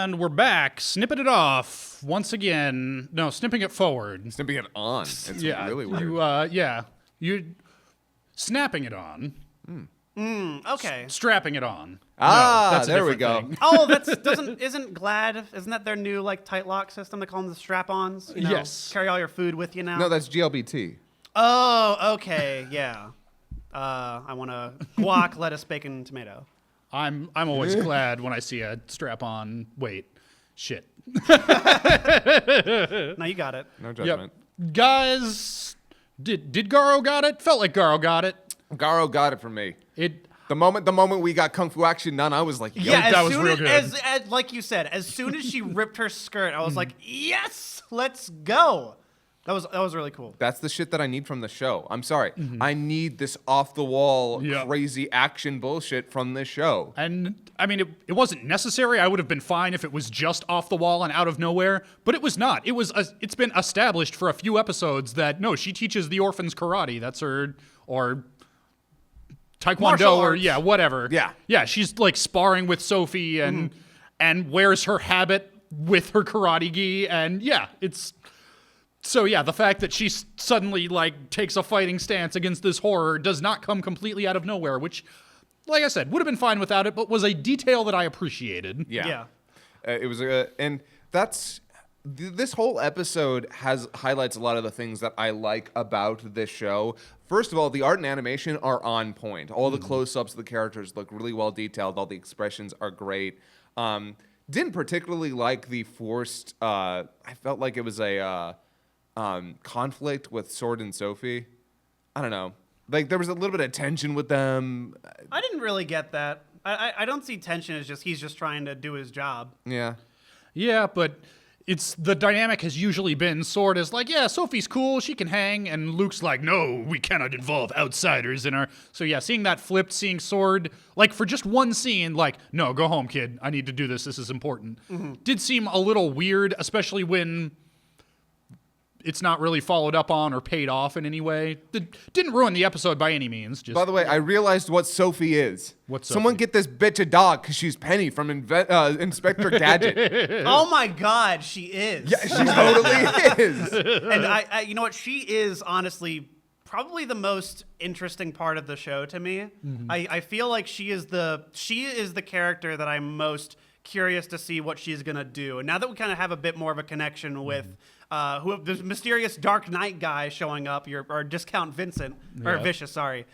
And we're back, snipping it off once again. No, snipping it forward. Snipping it on. It's really weird. You're snapping it on. Okay. Strapping it on. That's there we go. thing. Oh, isn't that their new like tight lock system? They call them the strap-ons. You know, Yes. Carry all your food with you now. No, that's GLBT. Oh, okay, yeah. I want a guac, lettuce, bacon, tomato. I'm always glad when I see a strap-on. Wait, shit. No, you got it. No judgment. Yep. Guys, did Garo got it? Felt like Garo got it. Garo got it from me. The moment we got Kung Fu Action done, I was like, yo, Yeah, that was real good. As like you said, as soon as she ripped her skirt, I was like, yes, let's go. That was really cool. that's the shit that I need from the show. I'm sorry. I need this off-the-wall, crazy action bullshit from this show. And, I mean, it wasn't necessary. I would have been fine if it was just off the wall and out of nowhere, but it was not. It's been established for a few episodes that, no, she teaches the orphans karate. That's her, or Taekwondo, or, whatever. Yeah. Yeah, she's, like, sparring with Sophie and wears her habit with her karate gi, and, it's... So yeah, the fact that she suddenly like takes a fighting stance against this horror does not come completely out of nowhere, which, like I said, would have been fine without it, but was a detail that I appreciated. Yeah. It was and that's this whole episode highlights a lot of the things that I like about this show. First of all, the art and animation are on point. All the close-ups of the characters look really well detailed. All the expressions are great. Didn't particularly like the forced. I felt like it was a. Conflict with Sword and Sophie. I don't know. Like, there was a little bit of tension with them. I didn't really get that. I don't see tension as just he's just trying to do his job. Yeah. Yeah, but it's the dynamic has usually been Sword is like, yeah, Sophie's cool, she can hang, and Luke's like, no, we cannot involve outsiders in our... So yeah, seeing that flipped, seeing Sword, like for just one scene, like, no, go home, kid. I need to do this. This is important. Did seem a little weird, especially when... it's not really followed up on or paid off in any way. Didn't ruin the episode by any means. Just, by the way, I realized what Sophie is. What's Someone Sophie? get this bitch a dog because she's Penny from Inspector Gadget. Oh my God, she is. Yeah, she totally is. And I, you know what? She is honestly probably the most interesting part of the show to me. I feel like she is the character that I'm most curious to see what she's gonna do. And now that we kind of have a bit more of a connection with this mysterious Dark Knight guy showing up, or Discount Vincent, or Vicious, sorry.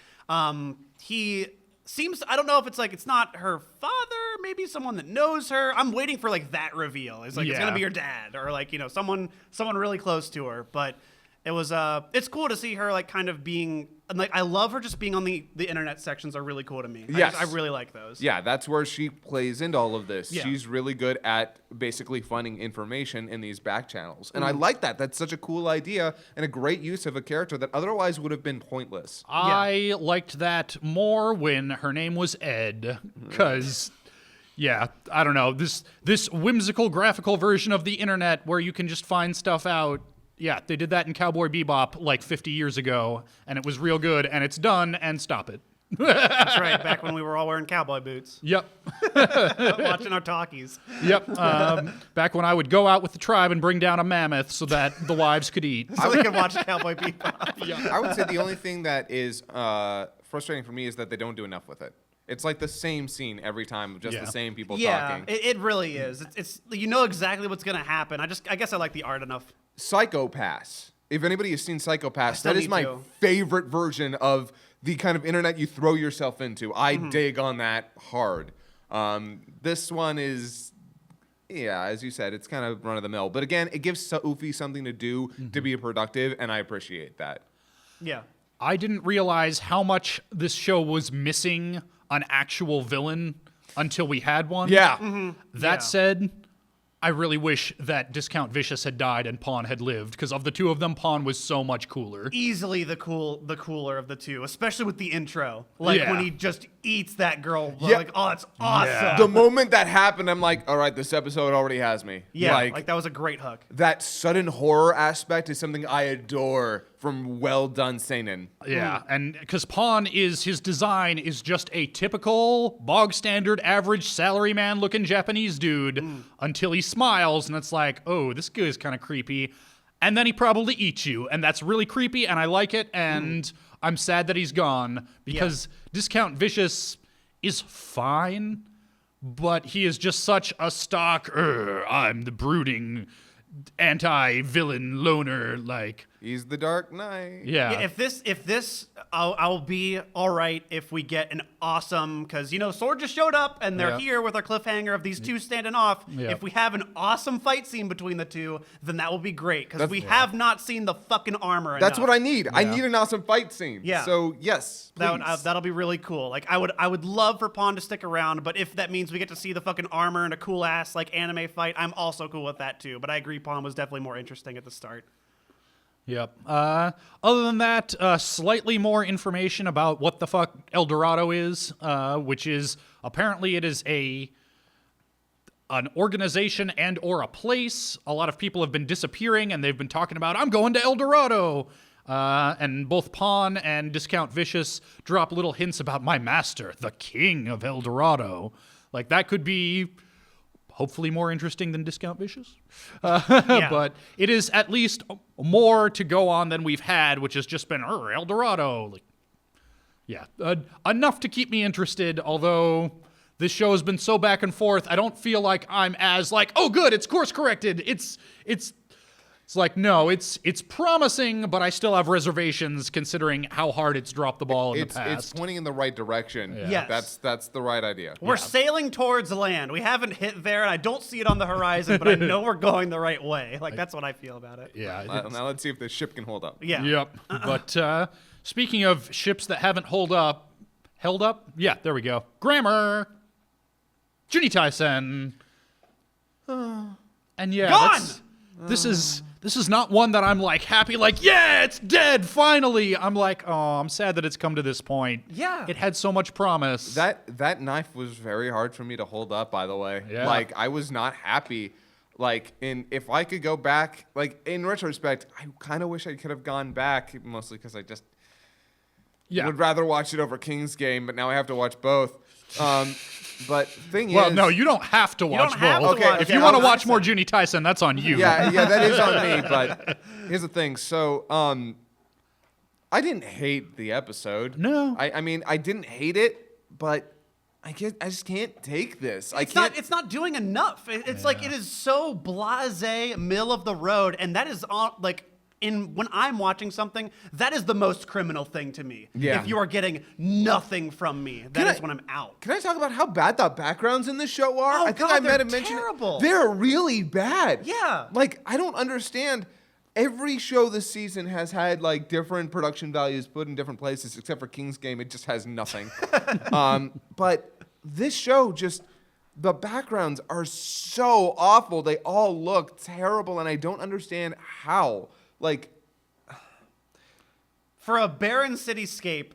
He seems, I don't know if it's not her father, maybe someone that knows her. I'm waiting for like that reveal. It's like, it's gonna be her dad, or like, someone really close to her. But it was, it's cool to see her like kind of being, like, I love her just being on the internet sections are really cool to me. Yes. I really like those. Yeah, that's where she plays into all of this. Yeah. She's really good at basically finding information in these back channels. And I like that. That's such a cool idea and a great use of a character that otherwise would have been pointless. I liked that more when her name was Ed, because... yeah, I don't know. This whimsical graphical version of the internet where you can just find stuff out. Yeah, they did that in Cowboy Bebop like 50 years ago, and it was real good, and it's done, and stop it. That's right, back when we were all wearing cowboy boots. Yep. Watching our talkies. Yep. Back when I would go out with the tribe and bring down a mammoth so that the wives could eat. So we could watch Cowboy Bebop. I would say the only thing that is frustrating for me is that they don't do enough with it. It's like the same scene every time, just the same people talking. Yeah, it really is. It's you know exactly what's gonna happen. I guess I like the art enough. Psychopaths. If anybody has seen Psychopaths, still that is need my to. favorite version of the kind of internet you throw yourself into. I dig on that hard. This one is, as you said, it's kind of run of the mill. But again, it gives Sophie something to do to be productive, and I appreciate that. Yeah. I didn't realize how much this show was missing an actual villain until we had one. Yeah. That said, I really wish that Discount Vicious had died and Pawn had lived, because of the two of them, Pawn was so much cooler. Easily the cooler of the two, especially with the intro. Like when he just eats that girl. Yeah. Like, oh, it's awesome. Yeah. The moment that happened, I'm like, all right, this episode already has me. Yeah, like that was a great hook. That sudden horror aspect is something I adore from well done seinen. Yeah, and because Pawn his design is just a typical bog standard average salaryman looking Japanese dude until he smiles and it's like, oh, this guy's kind of creepy. And then he probably eats you, and that's really creepy, and I like it, and I'm sad that he's gone because Discount Vicious is fine, but he is just such a stock, I'm the brooding anti-villain loner, like... He's the Dark Knight. Yeah. If this, I'll be all right if we get an awesome, because Sword just showed up and they're here with our cliffhanger of these two standing off. Yeah. If we have an awesome fight scene between the two, then that will be great because we have not seen the fucking armor. That's enough. what I need. I need an awesome fight scene. Yeah. So yes, please. That'll be really cool. Like I would love for Pawn to stick around, but if that means we get to see the fucking armor and a cool ass like anime fight, I'm also cool with that too. But I agree, Pawn was definitely more interesting at the start. Yep. Other than that, slightly more information about what the fuck El Dorado is, which is apparently it is an organization and or a place. A lot of people have been disappearing and they've been talking about, I'm going to El Dorado. And both Pawn and Discount Vicious drop little hints about my master, the king of El Dorado. Like that could be hopefully more interesting than Discount Vicious. But it is at least more to go on than we've had, which has just been El Dorado. Enough to keep me interested, although this show has been so back and forth, I don't feel like I'm as like, oh good, it's course corrected. It's like, no, it's promising, but I still have reservations considering how hard it's dropped the ball in the past. It's pointing in the right direction. Yeah. Yes. That's the right idea. We're sailing towards land. We haven't hit there, and I don't see it on the horizon, but I know we're going the right way. Like, that's what I feel about it. Yeah. Now let's see if the ship can hold up. Yeah. Yep. But speaking of ships that haven't held up? Yeah, there we go. Grammar. Juni Taisen. And yeah, Gone! This is not one that I'm like happy, like, yeah, it's dead, finally. I'm like, oh, I'm sad that it's come to this point. Yeah. It had so much promise. That knife was very hard for me to hold up, by the way. Yeah. Like, I was not happy. Like, if I could go back, like, in retrospect, I kind of wish I could have gone back, mostly because I just would rather watch it over King's Game, but now I have to watch both. But thing is... Well, no, you don't have to watch both. If you want to watch more Juni Taisen, that's on you. Yeah, that is on me, but here's the thing. So, I didn't hate the episode. No. I mean, I didn't hate it, but I just can't take this. It's not doing enough. It's like it is so blasé, middle of the road, and that is like... when I'm watching something, that is the most criminal thing to me. Yeah. If you are getting nothing from me, that is when I'm out. Can I talk about how bad the backgrounds in this show are? Oh, I think God, I might have they're mentioned terrible. They're really bad. Yeah. Like, I don't understand. Every show this season has had like different production values put in different places, except for King's Game. It just has nothing. But this show just... The backgrounds are so awful. They all look terrible, and I don't understand how. Like, for a barren cityscape,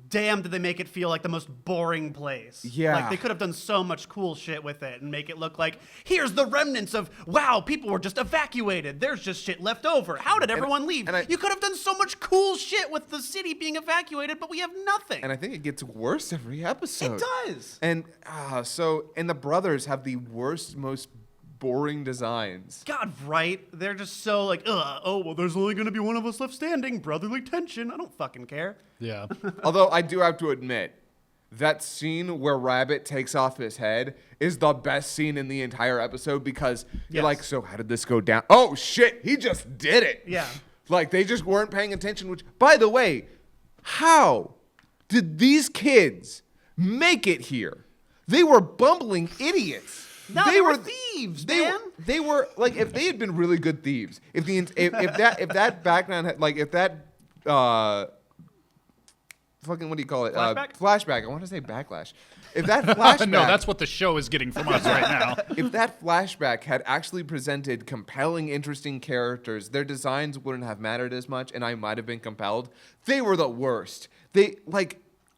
damn, did they make it feel like the most boring place. Yeah. Like, they could have done so much cool shit with it and make it look like, here's the remnants of, wow, people were just evacuated. There's just shit left over. How did everyone leave? You could have done so much cool shit with the city being evacuated, but we have nothing. And I think it gets worse every episode. It does. And and the brothers have the worst, most boring designs. God, right? They're just so like, oh, well, there's only going to be one of us left standing. Brotherly tension. I don't fucking care. Yeah. Although I do have to admit, that scene where Rabbit takes off his head is the best scene in the entire episode because you're like, so how did this go down? Oh, shit, he just did it. Yeah. Like, they just weren't paying attention, which, by the way, how did these kids make it here? They were bumbling idiots. No, they were thieves, man. They were like, if they had been really good thieves, if that background had, like, if that fucking, what do you call it? Flashback? Flashback. I want to say backlash. If that flashback, No, that's what the show is getting from us right now. if that flashback had actually presented compelling, interesting characters, their designs wouldn't have mattered as much, and I might have been compelled. They were the worst. I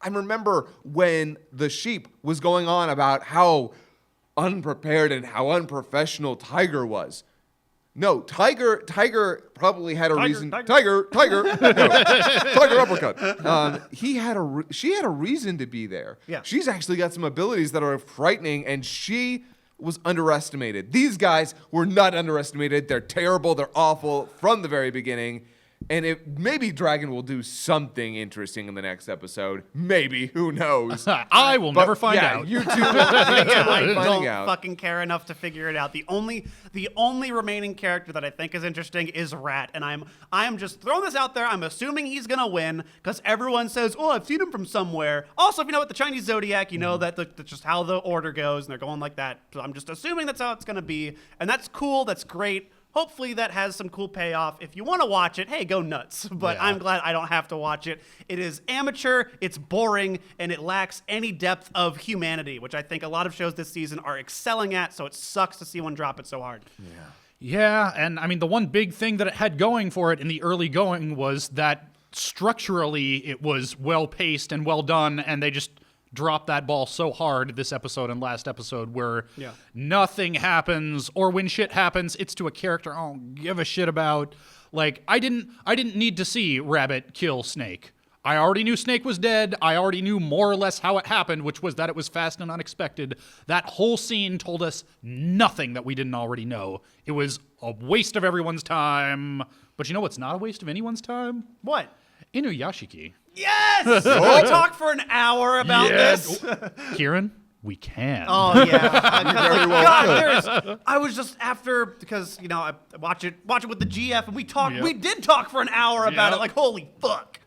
remember when the sheep was going on about how unprepared and how unprofessional Tiger was. No, Tiger probably had a reason. Tiger. Tiger, no, Tiger uppercut. She had a reason to be there. Yeah. She's actually got some abilities that are frightening, and she was underestimated. These guys were not underestimated. They're terrible. They're awful from the very beginning. And maybe Dragon will do something interesting in the next episode. Maybe. Who knows? I will never find out. You two will Yeah, I finding don't out. fucking care enough to figure it out. The only remaining character that I think is interesting is Rat, and I'm just throwing this out there. I'm assuming he's gonna win because everyone says, "Oh, I've seen him from somewhere." Also, if you know what the Chinese zodiac, you know that's just how the order goes, and they're going like that. So I'm just assuming that's how it's gonna be, and that's cool. That's great. Hopefully that has some cool payoff. If you want to watch it, hey, go nuts. But Yeah. I'm glad I don't have to watch it. It is amateur, it's boring, and it lacks any depth of humanity, which I think a lot of shows this season are excelling at, so it sucks to see one drop it so hard. Yeah, and I mean, the one big thing that it had going for it in the early going was that structurally it was well-paced and well done, and they just dropped that ball so hard this episode and last episode where nothing happens, or when shit happens, it's to a character I don't give a shit about. Like, I didn't need to see Rabbit kill Snake. I already knew Snake was dead. I already knew more or less how it happened, which was that it was fast and unexpected. That whole scene told us nothing that we didn't already know. It was a waste of everyone's time. But you know what's not a waste of anyone's time? What? Inuyashiki. Yes! Can we talk for an hour about this? Kieran, we can. Oh yeah, very well God, I was just after because I watch it with the GF and we talked. Yep. We did talk for an hour about Yep. it. Like holy fuck.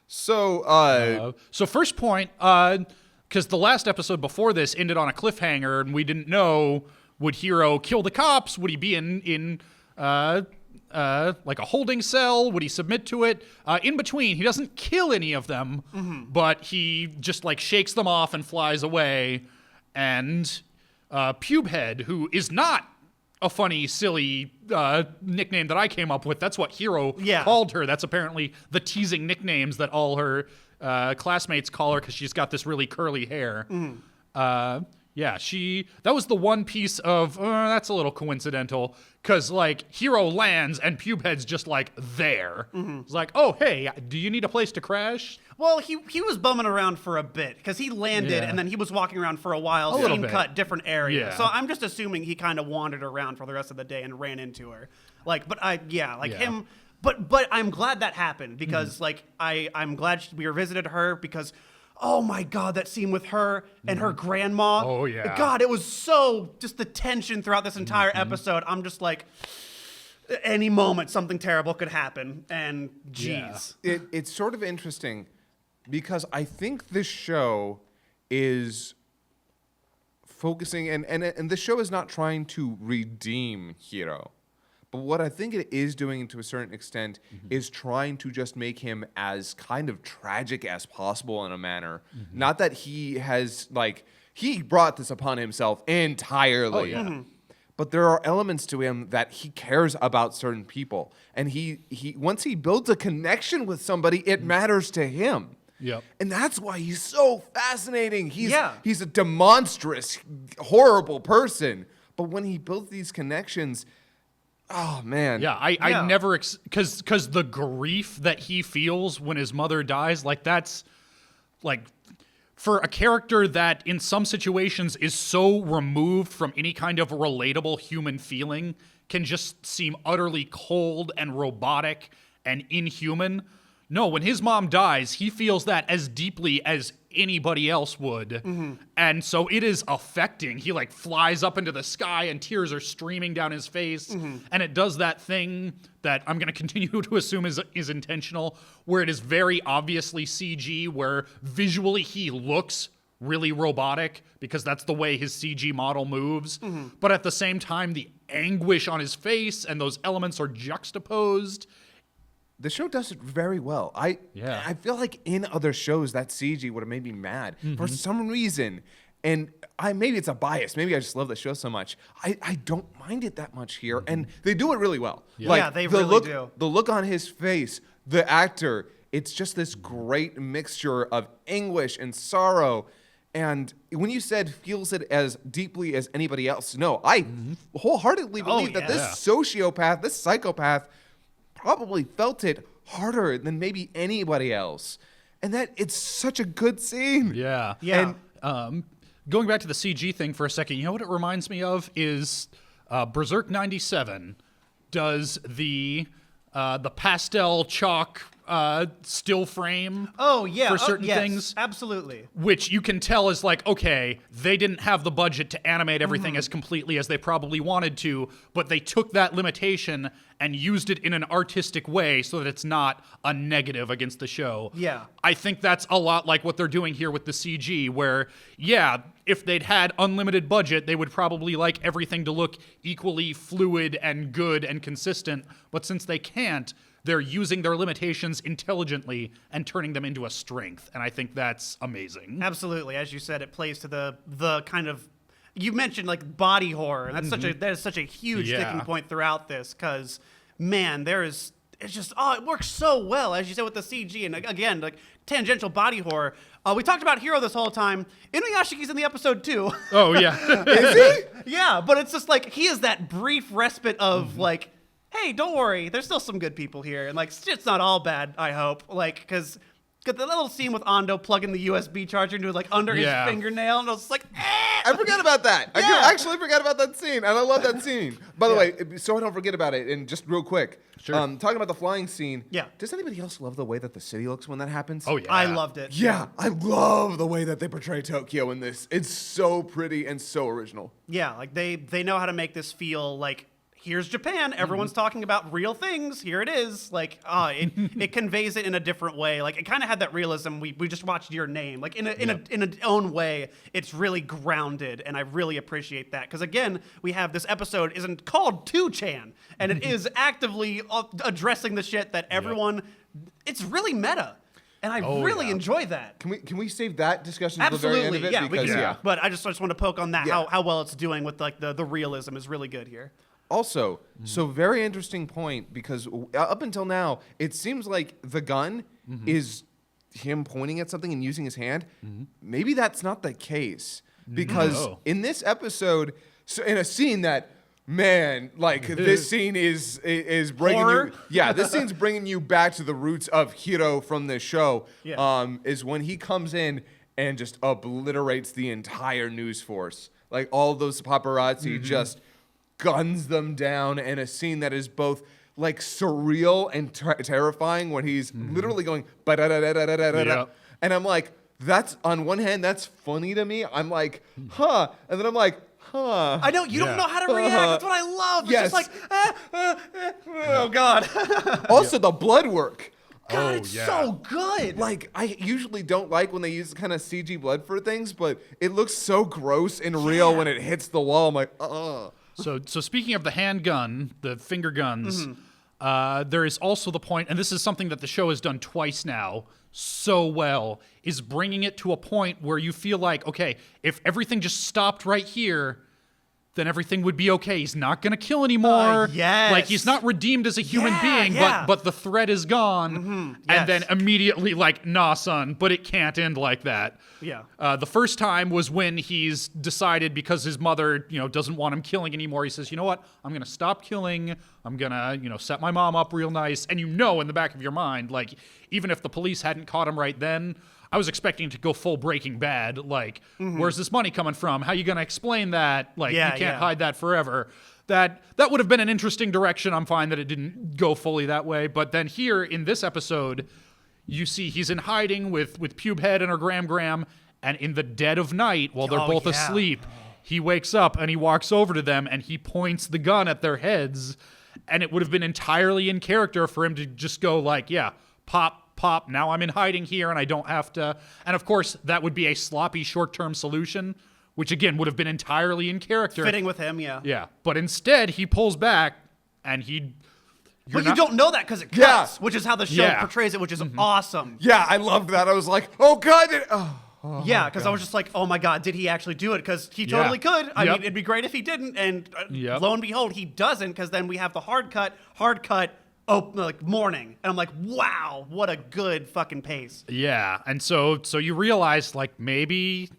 So, So first point, because the last episode before this ended on a cliffhanger, and we didn't know, would Hiro kill the cops? Would he be in like a holding cell? Would he submit to it? In between, he doesn't kill any of them, but he just like shakes them off and flies away. And Pubehead, who is not a funny, silly nickname that I came up with. That's what Hiro called her. That's apparently the teasing nicknames that all her classmates call her because she's got this really curly hair. That was the one piece of, that's a little coincidental, because, like, Hiro lands and Pubehead's just, like, there. It's like, oh, hey, do you need a place to crash? Well, he was bumming around for a bit because he landed and then he was walking around for a while, little scene bit. cut, different area. Yeah. So I'm just assuming he kind of wandered around for the rest of the day and ran into her. Him. But I'm glad that happened because I'm glad we revisited her because. Oh my God, that scene with her and her grandma. Oh, yeah. God, it was so, just the tension throughout this entire episode. I'm just like, any moment something terrible could happen. And geez. it's sort of interesting because I think this show is focusing, and this show is not trying to redeem Hiro. But what I think it is doing to a certain extent is trying to just make him as kind of tragic as possible in a manner. Not that he has, he brought this upon himself entirely. Oh, yeah. But there are elements to him that he cares about certain people. And he once he builds a connection with somebody, it matters to him. Yep. And that's why he's so fascinating. He's a demonstrous, horrible person. But when he builds these connections... Oh, man. Yeah, I never, because the grief that he feels when his mother dies, like that's, like, for a character that in some situations is so removed from any kind of relatable human feeling, can just seem utterly cold and robotic and inhuman. No, when his mom dies, he feels that as deeply as anybody else would. And so it is affecting. He flies up into the sky and tears are streaming down his face. And it does that thing that I'm going to continue to assume is intentional, where it is very obviously CG, where visually he looks really robotic because that's the way his CG model moves. But at the same time, the anguish on his face and those elements are juxtaposed. The show does it very well. I feel like in other shows that CG would have made me mad for some reason. And maybe it's a bias. Maybe I just love the show so much. I don't mind it that much here. And they do it really well. Yeah, they really do. The look on his face, the actor, it's just this great mixture of anguish and sorrow. And when you said feels it as deeply as anybody else, no, I wholeheartedly believe that this sociopath, this psychopath, probably felt it harder than maybe anybody else. And that it's such a good scene. Yeah. Yeah. And going back to the CG thing for a second, you know what it reminds me of is Berserk 97 does the pastel chalk still frame for certain things. Absolutely. Which you can tell is like, okay, they didn't have the budget to animate everything as completely as they probably wanted to, but they took that limitation and used it in an artistic way so that it's not a negative against the show. Yeah. I think that's a lot like what they're doing here with the CG, where, yeah, if they'd had unlimited budget, they would probably like everything to look equally fluid and good and consistent, but since they can't, they're using their limitations intelligently and turning them into a strength, and I think that's amazing. Absolutely. As you said, it plays to the kind of, you mentioned like body horror, and that is such a huge sticking point throughout this, because man, it works so well, as you said, with the CG, and again, like tangential body horror. We talked about Hero this whole time. Inuyashiki's in the episode too. Oh yeah. Is he? Yeah, but it's just like he is that brief respite of like, hey, don't worry, there's still some good people here, and like it's not all bad, I hope. Like, because the little scene with Ando plugging the USB charger into like under his fingernail, and I was like, I forgot about that. I actually forgot about that scene, and I love that scene. By the way, so I don't forget about it, and just real quick, talking about the flying scene. Yeah. Does anybody else love the way that the city looks when that happens? Oh yeah. I loved it. Yeah, I love the way that they portray Tokyo in this. It's so pretty and so original. Yeah, like they know how to make this feel like, here's Japan. Everyone's talking about real things. Here it is. Like, it conveys it in a different way. Like, it kind of had that realism. We just watched Your Name. Like, in a own way, it's really grounded, and I really appreciate that. Because again, we have this episode isn't called 2chan, and it is actively addressing the shit that everyone. It's really meta. And I really enjoy that. Can we save that discussion Absolutely, to the very end of it? yeah. But I just want to poke on that. Yeah. How well it's doing with like the realism is really good here. Also, so very interesting point, because up until now, it seems like the gun is him pointing at something and using his hand. Maybe that's not the case, because in this episode, so in a scene that, man, like this scene is bringing Horror? this scene's bringing you back to the roots of Hiro from this show. Yeah. Is when he comes in and just obliterates the entire news force, like all those paparazzi just guns them down, in a scene that is both like surreal and terrifying, when he's literally going ba-da-da-da-da-da-da-da. And I'm like, that's, on one hand, that's funny to me. I'm like, huh. And then I'm like, huh. I know, you don't know how to react. That's what I love. It's Yes. just like, oh, God. Also, the blood work. God, it's so good. Like, I usually don't like when they use kind of CG blood for things, but it looks so gross and real when it hits the wall. I'm like, So speaking of the handgun, the finger guns, there is also the point, and this is something that the show has done twice now so well, is bringing it to a point where you feel like, okay, if everything just stopped right here, then everything would be okay. He's not going to kill anymore. Yes. Like, he's not redeemed as a human being, but the threat is gone. And then immediately, like, nah, son, but it can't end like that. Yeah. The first time was when he's decided, because his mother, doesn't want him killing anymore. He says, you know what? I'm going to stop killing. I'm going to, set my mom up real nice. And in the back of your mind, like, even if the police hadn't caught him right then, I was expecting to go full Breaking Bad. Like, where's this money coming from? How you going to explain that? Like, you can't hide that forever. That would have been an interesting direction. I'm fine that it didn't go fully that way. But then here in this episode, you see he's in hiding with Pubehead and her Gram, and in the dead of night, while they're both asleep, he wakes up and he walks over to them and he points the gun at their heads. And it would have been entirely in character for him to just go like, pop, now I'm in hiding here and I don't have to. And of course, that would be a sloppy short-term solution, which again would have been entirely in character. Fitting with him, yeah. Yeah. But instead, he pulls back and he... But you don't know that because it cuts, which is how the show portrays it, which is awesome. yeah, I loved that. I was like, oh, God. Yeah, because I was just like, oh my God, did he actually do it? Because he totally could. I mean, it'd be great if he didn't. And lo and behold, he doesn't, because then we have the hard cut, like morning. And I'm like, wow, what a good fucking pace. Yeah. And so you realize, like, maybe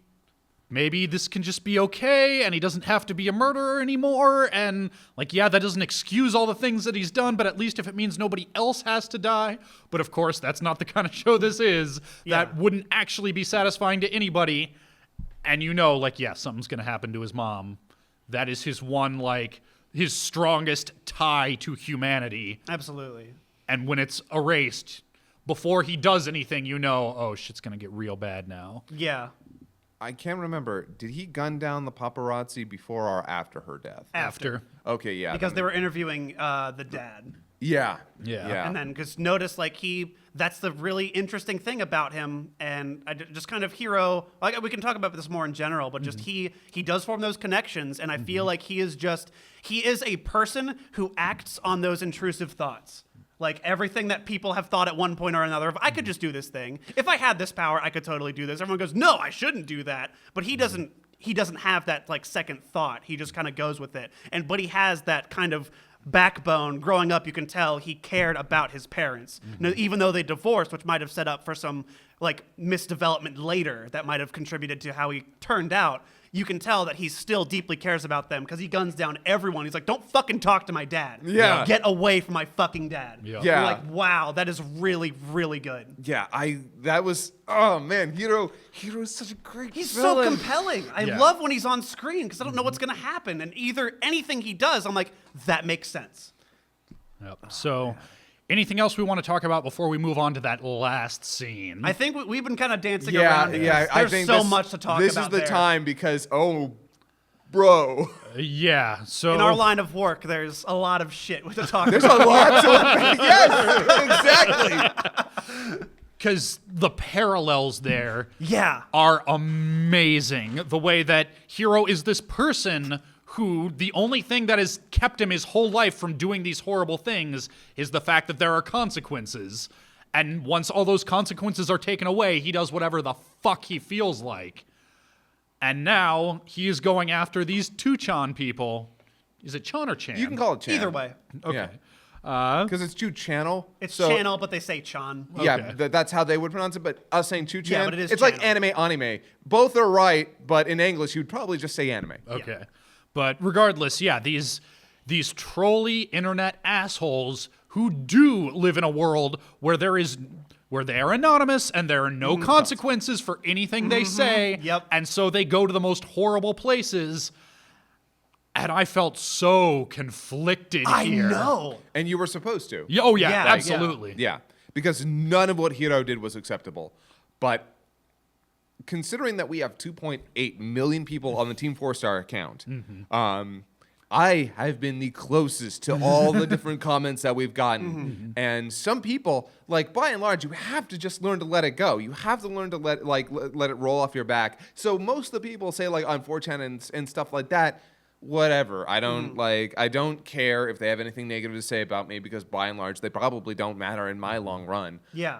maybe this can just be okay and he doesn't have to be a murderer anymore. And like, yeah, that doesn't excuse all the things that he's done, but at least if it means nobody else has to die. But of course, that's not the kind of show this is. Yeah. That wouldn't actually be satisfying to anybody. And you know, like, yeah, something's going to happen to his mom. That is his one, like, his strongest tie to humanity. Absolutely. And when it's erased, before he does anything, you know, oh, shit's going to get real bad now. Yeah. I can't remember. Did he gun down the paparazzi before or after her death? After. Okay, yeah. Because they were interviewing the dad. Yeah. Yeah. And then, because notice, like, that's the really interesting thing about him. And just kind of Hiro, like, we can talk about this more in general, but just he does form those connections. And I feel like he is a person who acts on those intrusive thoughts. Like, everything that people have thought at one point or another, if I could just do this thing, if I had this power, I could totally do this. Everyone goes, no, I shouldn't do that. But he doesn't have that, like, second thought. He just kind of goes with it. But he has that kind of backbone. Growing up, you can tell he cared about his parents. Now, even though they divorced, which might have set up for some, like, misdevelopment later that might have contributed to how he turned out, you can tell that he still deeply cares about them because he guns down everyone. He's like, don't fucking talk to my dad. Yeah. Get away from my fucking dad. Yeah. Yeah. You're like, wow, that is really, really good. Yeah, oh man, Hiro is such a great He's villain. so compelling. I Yeah. love when he's on screen because I don't know what's going to happen. And either anything he does, I'm like, that makes sense. Yep. So, anything else we want to talk about before we move on to that last scene? I think we've been kind of dancing Yeah, around it. yeah. I There's think so much to talk about. This is the there. time because, oh, bro. Yeah. So In our line of work, there's a lot of shit to talk There's about. a lot to Yes, exactly. because the parallels there Yeah. are amazing. The way that Hiro is this person who the only thing that has kept him his whole life from doing these horrible things is the fact that there are consequences. And once all those consequences are taken away, he does whatever the fuck he feels like. And now he is going after these two Chan people. Is it Chan or Chan? You can call it Chan. Either way. Okay. Because it's Chu Channel. It's so, channel, but they say Chan. Yeah, Okay. that's how they would pronounce it. But us saying Chu Chan, but it is it's like channel. anime. Both are right, but in English, you'd probably just say anime. Okay. But regardless, yeah, these trolly internet assholes who do live in a world where they are anonymous and there are no consequences for anything they say. Yep. And so they go to the most horrible places. And I felt so conflicted I here. know. And you were supposed to. Yeah, oh yeah, Yeah, absolutely. Yeah, because none of what Hiro did was acceptable. But considering that we have 2.8 million people on the Team 4-Star account, I have been the closest to all the different comments that we've gotten. And some people, like, by and large, you have to just learn to let it go. You have to learn to let it roll off your back. So most of the people say, like, on 4chan and stuff like that, whatever. I don't care if they have anything negative to say about me because by and large, they probably don't matter in my long run. Yeah.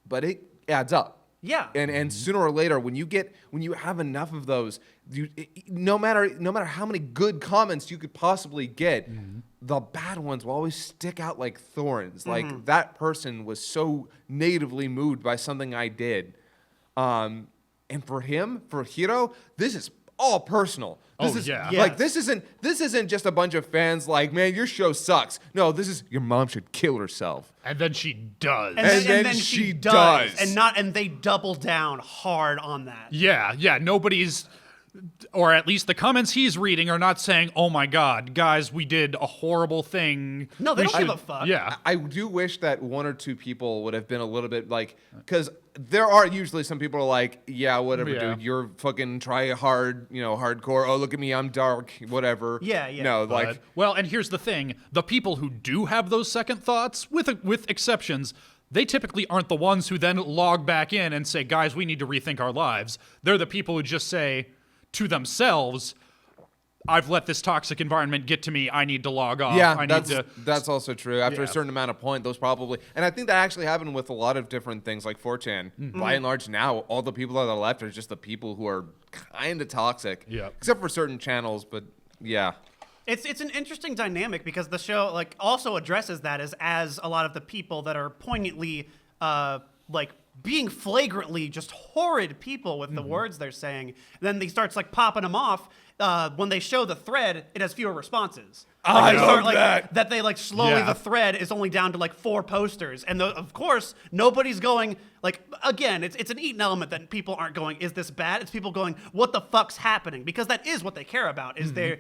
But it adds up. Yeah. And sooner or later, when you have enough of those, no matter how many good comments you could possibly get, the bad ones will always stick out like thorns. Like, that person was so negatively moved by something I did. And for Hiro, this is all personal. This Oh, is, yeah. Like, Yes. this isn't just a bunch of fans like, man, your show sucks. No, this is your mom should kill herself. And then she does. And then she does. And they double down hard on that. Yeah, nobody's, or at least the comments he's reading are not saying, oh my god, guys, we did a horrible thing. No, they We don't give should-" a fuck. Yeah. I do wish that one or two people would have been a little bit like, because there are usually some people who are like, yeah, whatever, Yeah. dude, you're fucking try hard, hardcore. Oh, look at me, I'm dark, whatever. Yeah. No, like, But- well, and here's the thing: the people who do have those second thoughts, with exceptions, they typically aren't the ones who then log back in and say, "Guys, we need to rethink our lives." They're the people who just say to themselves, "I've let this toxic environment get to me. I need to log off. yeah, I need to." that's also true. After a Yeah. certain amount of point, those probably, and I think that actually happened with a lot of different things like 4chan. By and large, now all the people that are left are just the people who are kind of toxic. Yep. Except for certain channels, but yeah. It's an interesting dynamic because the show also addresses that as a lot of the people that are poignantly being flagrantly just horrid people with the words they're saying. Then he starts like popping them off. When they show the thread, it has fewer responses. I they love like, that. That they like slowly, Yeah. the thread is only down to like 4 posters. And of course, nobody's going, like, again, it's an Eaton element that people aren't going, is this bad? It's people going, what the fuck's happening? Because that is what they care about, is they're,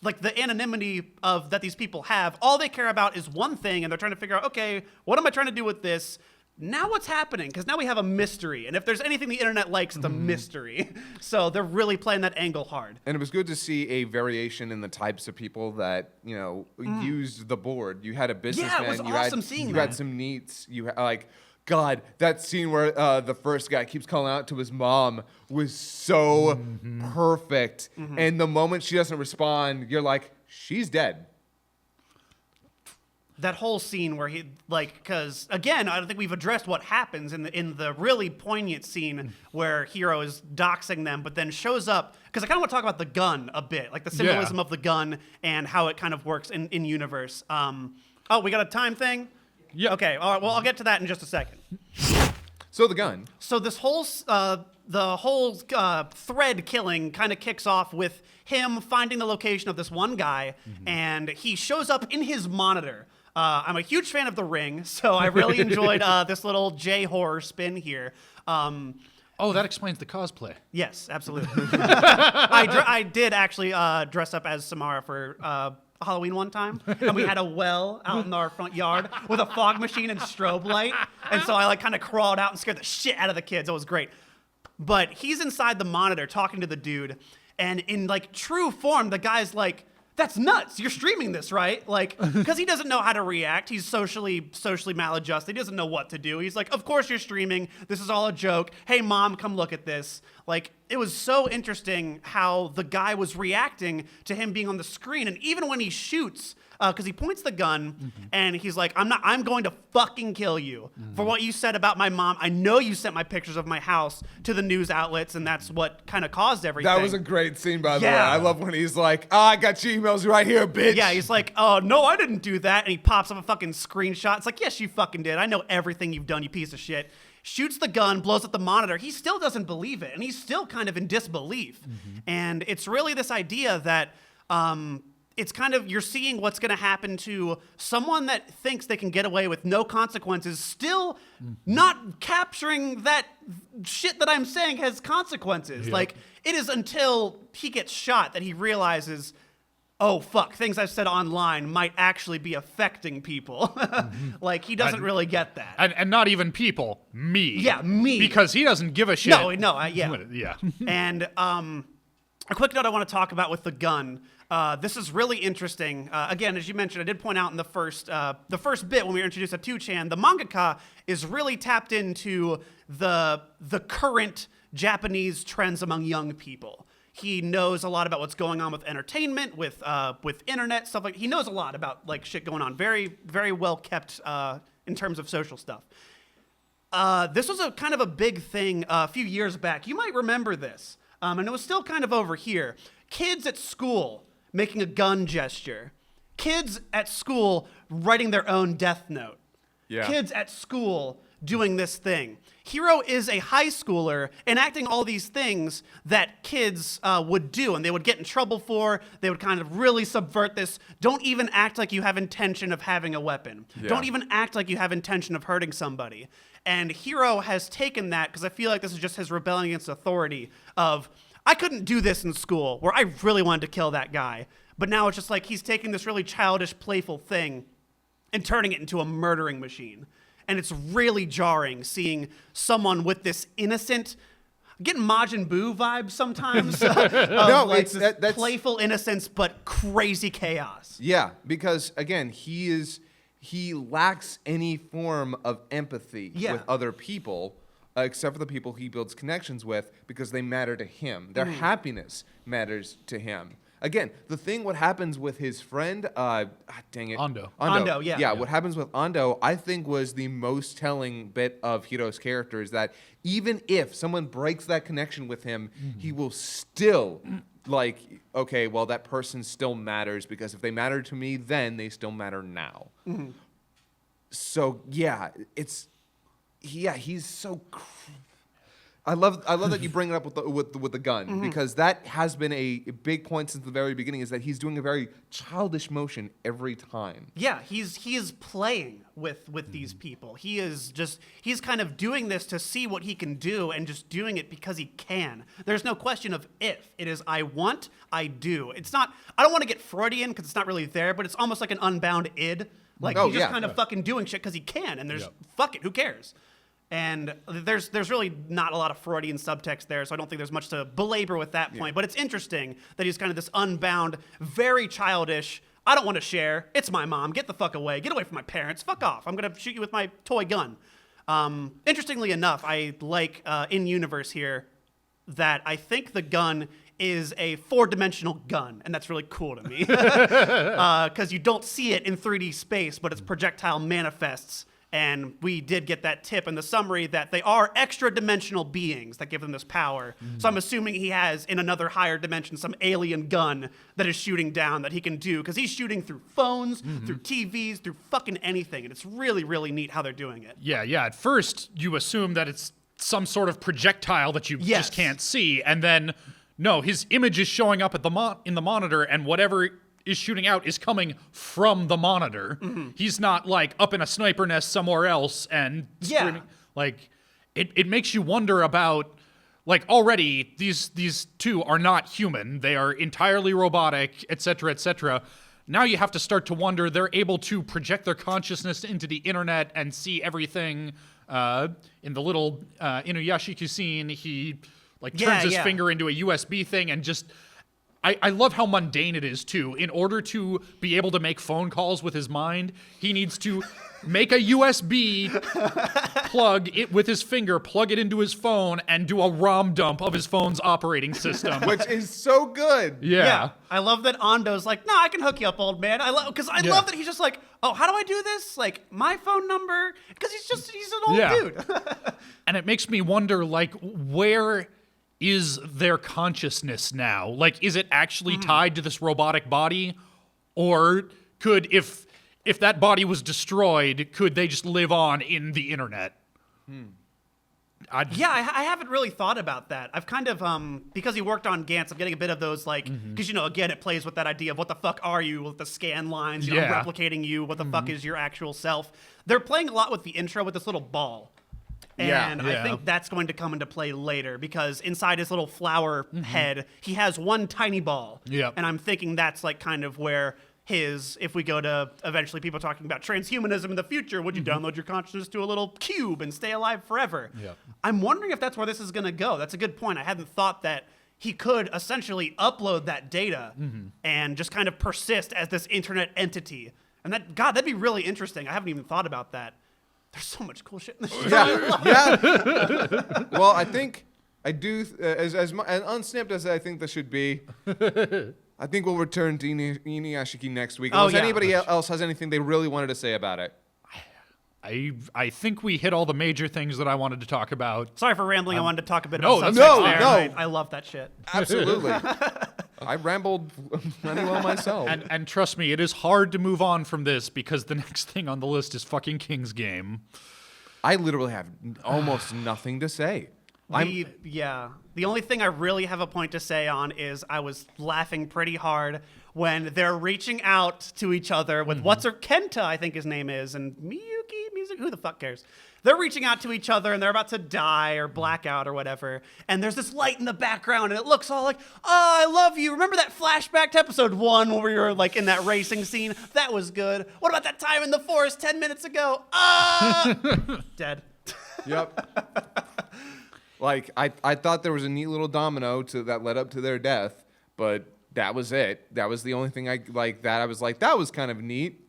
like, the anonymity of that these people have. All they care about is one thing, and they're trying to figure out, okay, what am I trying to do with this? Now what's happening? Because now we have a mystery. And if there's anything the internet likes, it's a mystery. So they're really playing that angle hard. And it was good to see a variation in the types of people that, used the board. You had a businessman. was you awesome had, seeing you that. had some neats. You had, God, that scene where the first guy keeps calling out to his mom was so perfect. And the moment she doesn't respond, you're like, she's dead. That whole scene where he, like, because again, I don't think we've addressed what happens in the really poignant scene where Hiro is doxing them, but then shows up, because I kind of want to talk about the gun a bit, like the symbolism of the gun and how it kind of works in universe. Oh, we got a time thing? Yeah. Okay, all right, well, I'll get to that in just a second. So the gun. So this whole thread killing kind of kicks off with him finding the location of this one guy, and he shows up in his monitor. I'm a huge fan of The Ring, so I really enjoyed this little J-horror spin here. Oh, that explains the cosplay. Yes, absolutely. I did actually dress up as Samara for Halloween one time, and we had a well out in our front yard with a fog machine and strobe light, and so I like kind of crawled out and scared the shit out of the kids. It was great. But he's inside the monitor talking to the dude, and in like true form, the guy's like, "That's nuts! You're streaming this, right?" Like, because he doesn't know how to react. He's socially maladjusted. He doesn't know what to do. He's like, "Of course you're streaming. This is all a joke. Hey, mom, come look at this." Like, it was so interesting how the guy was reacting to him being on the screen, and even when he shoots, because he points the gun and he's like, I'm going to fucking kill you for what you said about my mom. I know you sent my pictures of my house to the news outlets, and that's what kind of caused everything. That was a great scene, by the way. Yeah. I love when he's like, I got your emails right here, bitch. Yeah, he's like, "Oh, no, I didn't do that." And he pops up a fucking screenshot. It's like, "Yes, you fucking did. I know everything you've done, you piece of shit." Shoots the gun, blows up the monitor. He still doesn't believe it, and he's still kind of in disbelief. And it's really this idea that it's kind of, you're seeing what's going to happen to someone that thinks they can get away with no consequences, still not capturing that shit that I'm saying has consequences. Yep. Like, it is until he gets shot that he realizes, oh, fuck, things I've said online might actually be affecting people. Like, he doesn't really get that. And not even people, me. Yeah, me. Because he doesn't give a shit. No, yeah. Yeah. And a quick note I want to talk about with the gun. This is really interesting. Again, as you mentioned, I did point out in the first bit when we were introduced to 2chan, the mangaka is really tapped into the current Japanese trends among young people. He knows a lot about what's going on with entertainment, with internet stuff. Like, he knows a lot about like shit going on. Very, very well kept in terms of social stuff. This was a kind of a big thing a few years back. You might remember this, and it was still kind of over here. Kids at school making a gun gesture. Kids at school writing their own death note. Yeah. Kids at school doing this thing. Hiro is a high schooler enacting all these things that kids would do and they would get in trouble for. They would kind of really subvert this. Don't even act like you have intention of having a weapon. Yeah. Don't even act like you have intention of hurting somebody. And Hiro has taken that, because I feel like this is just his rebelling against authority of, I couldn't do this in school where I really wanted to kill that guy. But now it's just like he's taking this really childish, playful thing and turning it into a murdering machine. And it's really jarring seeing someone with this innocent, I'm getting Majin Buu vibes sometimes. No, like it's this that's playful innocence, but crazy chaos. Yeah, because again, he lacks any form of empathy with other people, except for the people he builds connections with, because they matter to him. Their happiness matters to him. Again, what happens with his friend, dang it. Ando. Yeah. What happens with Ando, I think, was the most telling bit of Hiro's character, is that even if someone breaks that connection with him, he will still, like, okay, well, that person still matters, because if they matter to me then, they still matter now. So, yeah, it's he's so. I love that you bring it up with the gun because that has been a big point since the very beginning. Is that he's doing a very childish motion every time. Yeah, he is playing with these people. He's kind of doing this to see what he can do and just doing it because he can. There's no question of if. It is I want, I do. It's not. I don't want to get Freudian because it's not really there, but it's almost like an unbound id. Like he's just kind of fucking doing shit because he can, and there's fuck it, who cares? And there's really not a lot of Freudian subtext there, so I don't think there's much to belabor with that point. But it's interesting that he's kind of this unbound, very childish, I don't want to share. It's my mom. Get the fuck away. Get away from my parents. Fuck off. I'm going to shoot you with my toy gun. Interestingly enough, I like in-universe here that I think the gun is a 4-dimensional gun, and that's really cool to me. Because you don't see it in 3D space, but its projectile manifests. And we did get that tip in the summary that they are extra-dimensional beings that give them this power. So I'm assuming he has, in another higher dimension, some alien gun that is shooting down that he can do. Because he's shooting through phones, through TVs, through fucking anything. And it's really, really neat how they're doing it. Yeah. At first, you assume that it's some sort of projectile that you just can't see. And then, no, his image is showing up at in the monitor, and whatever is shooting out is coming from the monitor. He's not like up in a sniper nest somewhere else and screaming. Like it makes you wonder about like already these two are not human. They are entirely robotic, etc., etc. Now you have to start to wonder they're able to project their consciousness into the internet and see everything. In the little Inuyashiki scene, he like turns his finger into a USB thing and just I love how mundane it is, too. In order to be able to make phone calls with his mind, he needs to make a USB plug it with his finger, plug it into his phone, and do a ROM dump of his phone's operating system. Which is so good. Yeah. I love that Ando's like, no, I can hook you up, old man. I love that he's just like, oh, how do I do this? Like, my phone number? Because he's an old dude. And it makes me wonder, like, where is their consciousness now? Like, is it actually tied to this robotic body? Or could, if that body was destroyed, could they just live on in the internet? I haven't really thought about that. I've kind of, because he worked on Gantz, I'm getting a bit of those, like, because, again, it plays with that idea of what the fuck are you with the scan lines, replicating you, what the fuck is your actual self. They're playing a lot with the intro with this little ball. And I think that's going to come into play later because inside his little flower head, he has one tiny ball. Yep. And I'm thinking that's like kind of where if we go to eventually people talking about transhumanism in the future, would you download your consciousness to a little cube and stay alive forever? Yep. I'm wondering if that's where this is going to go. That's a good point. I hadn't thought that he could essentially upload that data and just kind of persist as this internet entity. And that'd be really interesting. I haven't even thought about that. There's so much cool shit in this show. Well, I think I do as unsnipped as I think this should be. I think we'll return to Inuyashiki next week. Unless anybody else has anything they really wanted to say about it. I think we hit all the major things that I wanted to talk about. Sorry for rambling. I wanted to talk a bit no, about no, there. no. I love that shit. Absolutely. I rambled pretty well myself. And trust me, it is hard to move on from this because the next thing on the list is fucking King's Game. I literally have almost nothing to say. The only thing I really have a point to say on is I was laughing pretty hard when they're reaching out to each other with Kenta, I think his name is, and Miyuki, who the fuck cares? They're reaching out to each other and they're about to die or black out or whatever. And there's this light in the background and it looks all like, oh, I love you. Remember that flashback to episode 1 where we were like in that racing scene? That was good. What about that time in the forest 10 minutes ago? Dead. Yep. Like, I thought there was a neat little domino that led up to their death, but that was it. That was the only thing I was like, that was kind of neat.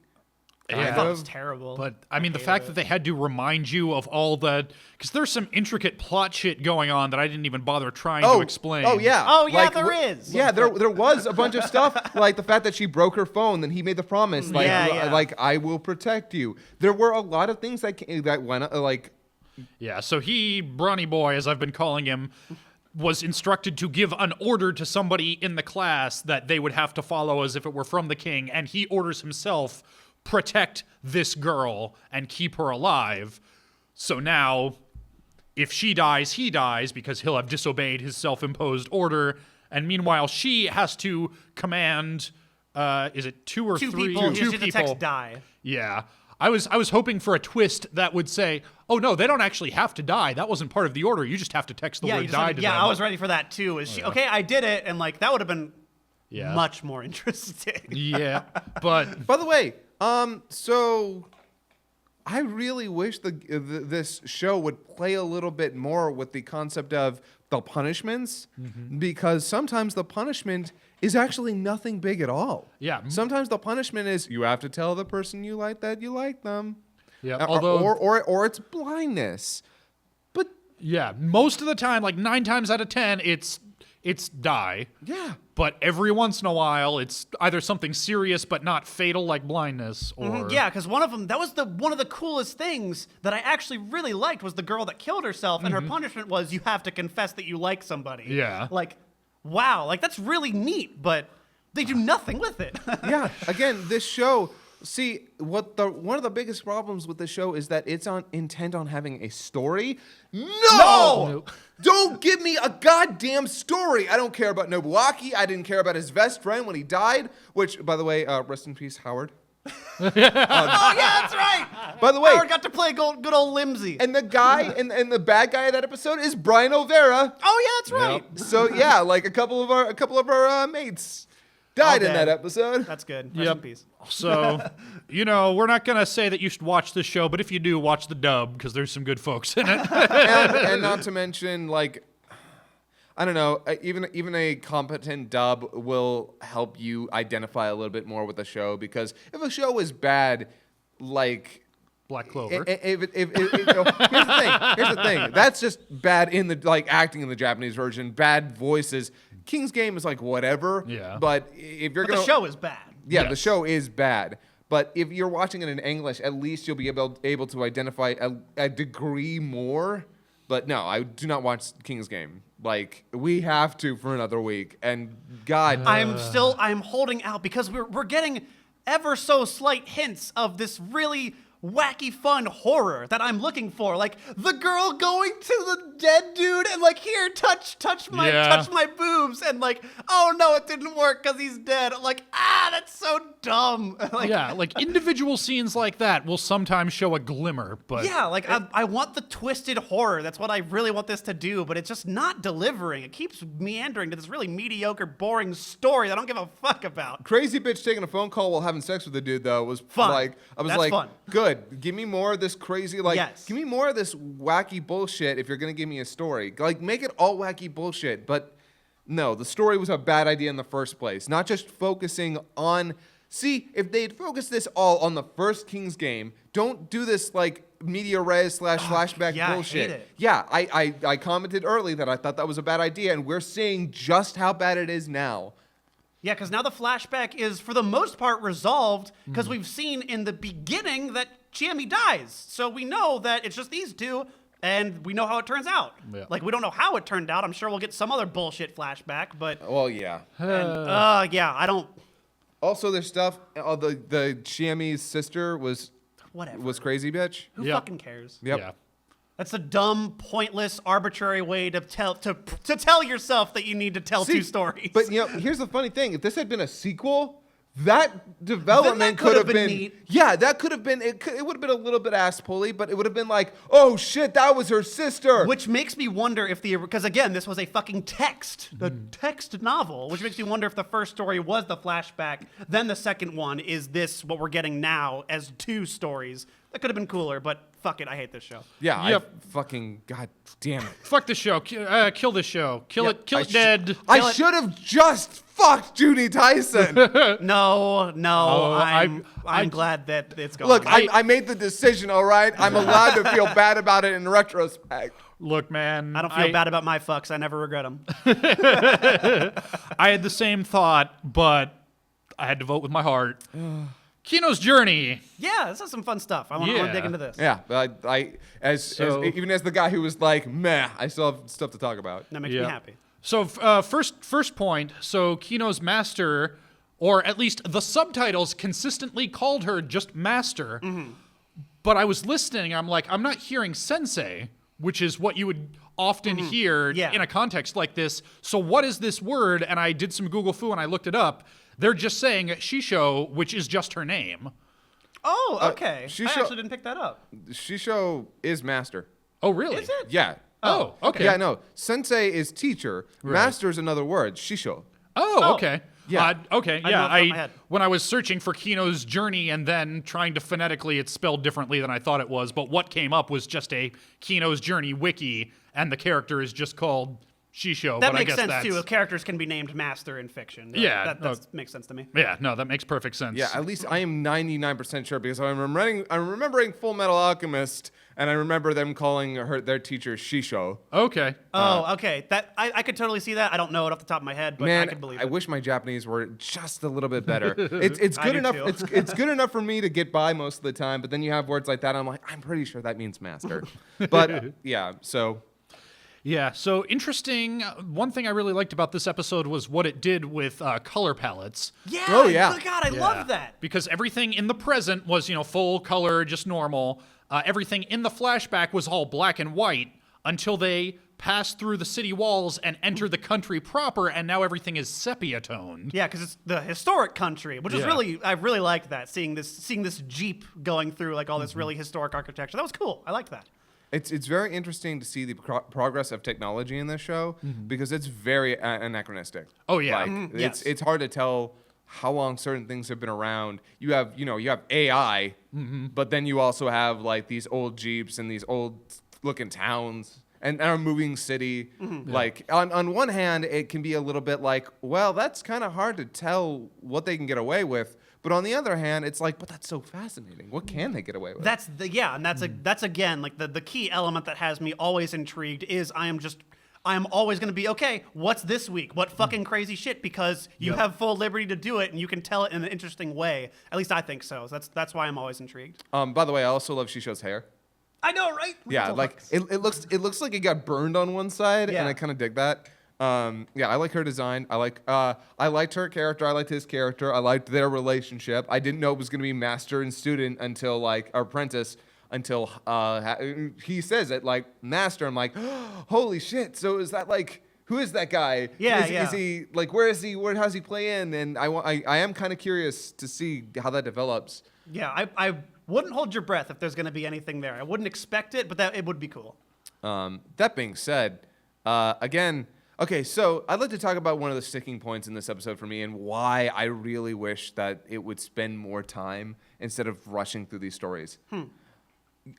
I thought it was terrible. But, I mean, the fact that they had to remind you of all the... Because there's some intricate plot shit going on that I didn't even bother trying to explain. Oh, yeah, there is. Yeah, there was a bunch of stuff. Like the fact that she broke her phone, then he made the promise. Like, I will protect you. There were a lot of things that went, like... Yeah, so Brawny Boy, as I've been calling him, was instructed to give an order to somebody in the class that they would have to follow as if it were from the king, and he orders himself... protect this girl and keep her alive. So now, if she dies, he dies because he'll have disobeyed his self-imposed order. And meanwhile, she has to command, is it 2 or 3? People. Two The people. text die. Yeah. I was hoping for a twist that would say, oh no, they don't actually have to die. That wasn't part of the order. You just have to text the Yeah, word die to them. I was ready for that too. Is she okay? I did it, and like that would have been much more interesting. Yeah, but By the way, so I really wish this show would play a little bit more with the concept of the punishments, because sometimes the punishment is actually nothing big at all. Yeah. Sometimes the punishment is you have to tell the person you like that you like them. Yeah. Or it's blindness. But yeah, most of the time, like 9 times out of 10, it's die. yeah. But every once in a while, it's either something serious but not fatal, like blindness, or Yeah, because one of them, that was one of the coolest things that I actually really liked was the girl that killed herself, and her punishment was you have to confess that you like somebody. Yeah. Like, wow, like that's really neat, but they do nothing with it. Yeah. Again, this show. See, one of the biggest problems with this show is that it's intent on having a story. No! Don't give me a goddamn story. I don't care about Nobuaki. I didn't care about his best friend when he died. Which, by the way, rest in peace, Howard. Oh yeah, that's right. By the way, Howard got to play good old Limsy. and the guy and the bad guy of that episode is Brian O'Vera. Oh yeah, that's right. So yeah, like a couple of our mates died in dead. that episode. That's good. Rest in peace. So, we're not going to say that you should watch this show, but if you do, watch the dub, because there's some good folks in it. and not to mention, like, I don't know, even a competent dub will help you identify a little bit more with the show, because if a show is bad, like, Black Clover. here's the thing. That's just bad in the acting in the Japanese version, bad voices. King's Game is like whatever. Yeah. But if you're But the show is bad. yeah, Yes. the show is bad. But if you're watching it in English, at least you'll be able to identify a degree more. But no, I do not watch King's Game. Like, we have to for another week. And God, I'm holding out because we're getting ever so slight hints of this really wacky fun horror that I'm looking for. Like the girl going to the dead dude and like, here, touch my boobs, and like, oh no, it didn't work because he's dead. I'm like, that's so dumb. Like, yeah, like individual scenes like that will sometimes show a glimmer, but yeah, like I want the twisted horror. That's what I really want this to do, but it's just not delivering. It keeps meandering to this really mediocre, boring story that I don't give a fuck about. crazy bitch taking a phone call while having sex with the dude though was Fun. like, I was That's like, fun. good. Give me more of this crazy, like, Yes. give me more of this wacky bullshit if you're gonna give me a story. Like, make it all wacky bullshit. But no, the story was a bad idea in the first place. Not just focusing on. See, if they'd focused this all on the first King's Game, don't do this like media res / flashback yeah, I bullshit. hate it. Yeah, I commented early that I thought that was a bad idea, and we're seeing just how bad it is now. Yeah, because now the flashback is, for the most part, resolved because we've seen in the beginning that Chiemi dies. So we know that it's just these two, and we know how it turns out. Yeah. Like, we don't know how it turned out. I'm sure we'll get some other bullshit flashback, but, Well, yeah. yeah, I don't, Also, there's stuff. The Chiemi's sister was whatever. crazy bitch. Who Yep. fucking cares? Yep. yeah. That's a dumb, pointless, arbitrary way to tell yourself that you need to tell See, two stories. But here's the funny thing: if this had been a sequel, that development could have have been neat. Yeah, that could have been. It would have been a little bit ass pulley, but it would have been like, oh shit, that was her sister. Which makes me wonder if because again, this was a fucking text, a text novel, which makes me wonder if the first story was the flashback, then the second one is this, what we're getting now as two stories. That could have been cooler, but fuck it, I hate this show. Yeah, Yep. I fucking god damn it. Fuck the show. Kill this show. Kill Yep, it dead. I should have just fucked Juni Taisen. No, Oh, I'm glad that it's gone. Look, I made the decision. All right, I'm allowed to feel bad about it in retrospect. Look, man. I don't feel bad about my fucks. I never regret them. I had the same thought, but I had to vote with my heart. Kino's Journey. Yeah, this is some fun stuff. I want to Yeah. dig into this. Yeah, but even as the guy who was like, meh, I still have stuff to talk about. That makes me happy. So first point. So Kino's master, or at least the subtitles consistently called her just master. but I was listening. I'm like, I'm not hearing sensei, which is what you would often hear in a context like this. So what is this word? And I did some Google Fu and I looked it up. They're just saying Shisho, which is just her name. Oh, okay. I Shisho- actually didn't pick that up. Shisho is master. Oh, really? Is it? Yeah. Oh, okay. Yeah, no. Sensei is teacher. Master is another word. Shisho. Oh, okay. Yeah. Okay. I Yeah. know off the top of my head. When I was searching for Kino's journey and then trying to phonetically, it's spelled differently than I thought it was. But what came up was just a Kino's journey wiki, and the character is just called Shisho. That but I makes guess sense that's, too. If characters can be named master in fiction. Yeah, that makes sense to me. Yeah. No, that makes perfect sense. Yeah, at least I am 99% sure because I'm remembering Full Metal Alchemist, and I remember them calling their teacher Shisho. Okay. Oh, okay. That I could totally see that. I don't know it off the top of my head, but I Man, could believe I it. wish my Japanese were just a little bit better. It's I good do enough. too. It's good enough for me to get by most of the time. But then you have words like that. I'm like, I'm pretty sure that means master. But yeah, so Yeah, so interesting. One thing I really liked about this episode was what it did with color palettes. Yeah. Oh, yeah. God, I love that. Because everything in the present was, full color, just normal. Everything in the flashback was all black and white until they passed through the city walls and entered the country proper, and now everything is sepia toned. Yeah, because it's the historic country, which is Yeah. I really liked that. Seeing this Jeep going through like all this really historic architecture. That was cool. I liked that. it's very interesting to see the progress of technology in this show because it's very anachronistic. Oh, yeah. Like, Yes. it's hard to tell how long certain things have been around. You have AI, but then you also have like these old Jeeps and these old looking towns and a moving city. Like on one hand, it can be a little bit like, well, that's kind of hard to tell what they can get away with. But on the other hand, it's like, but that's so fascinating. What can they get away with? That's that's again like the key element that has me always intrigued is I am always going to be okay. What's this week? What fucking crazy shit? Because you have full liberty to do it and you can tell it in an interesting way. At least I think so. That's why I'm always intrigued. By the way, I also love Shisho's hair. I know, right? Yeah, like it looks like it got burned on one side, Yeah. and I kind of dig that. Yeah, I like her design. I liked her character. I liked his character. I liked their relationship. I didn't know it was gonna be master and student until like or apprentice until he says it like master. I'm like, holy shit! So is that like who is that guy? Yeah, Is he like where is he? Where does he play in? And I am kind of curious to see how that develops. Yeah, I wouldn't hold your breath if there's going to be anything there. I wouldn't expect it, but it would be cool. That being said, again, okay, so I'd like to talk about one of the sticking points in this episode for me and why I really wish that it would spend more time instead of rushing through these stories.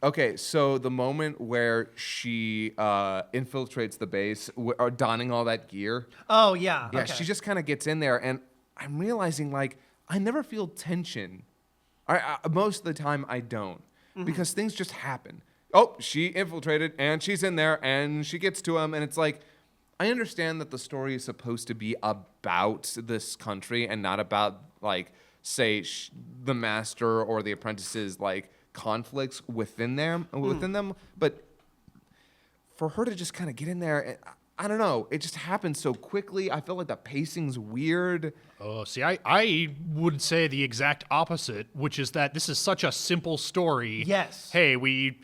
Okay, so the moment where she infiltrates the base, donning all that gear. Oh, yeah. Yeah, okay. she just kind of gets in there, and I'm realizing, like, I never feel tension. Most of the time, I don't, because things just happen. Oh, she infiltrated, and she's in there, and she gets to him, and it's like, I understand that the story is supposed to be about this country and not about, like, say, the master or the apprentice's, like, conflicts within them, but for her to just kind of get in there, I don't know, it just happened so quickly. I feel like the pacing's weird. Oh, see, I would say the exact opposite, which is that this is such a simple story. Yes. Hey, we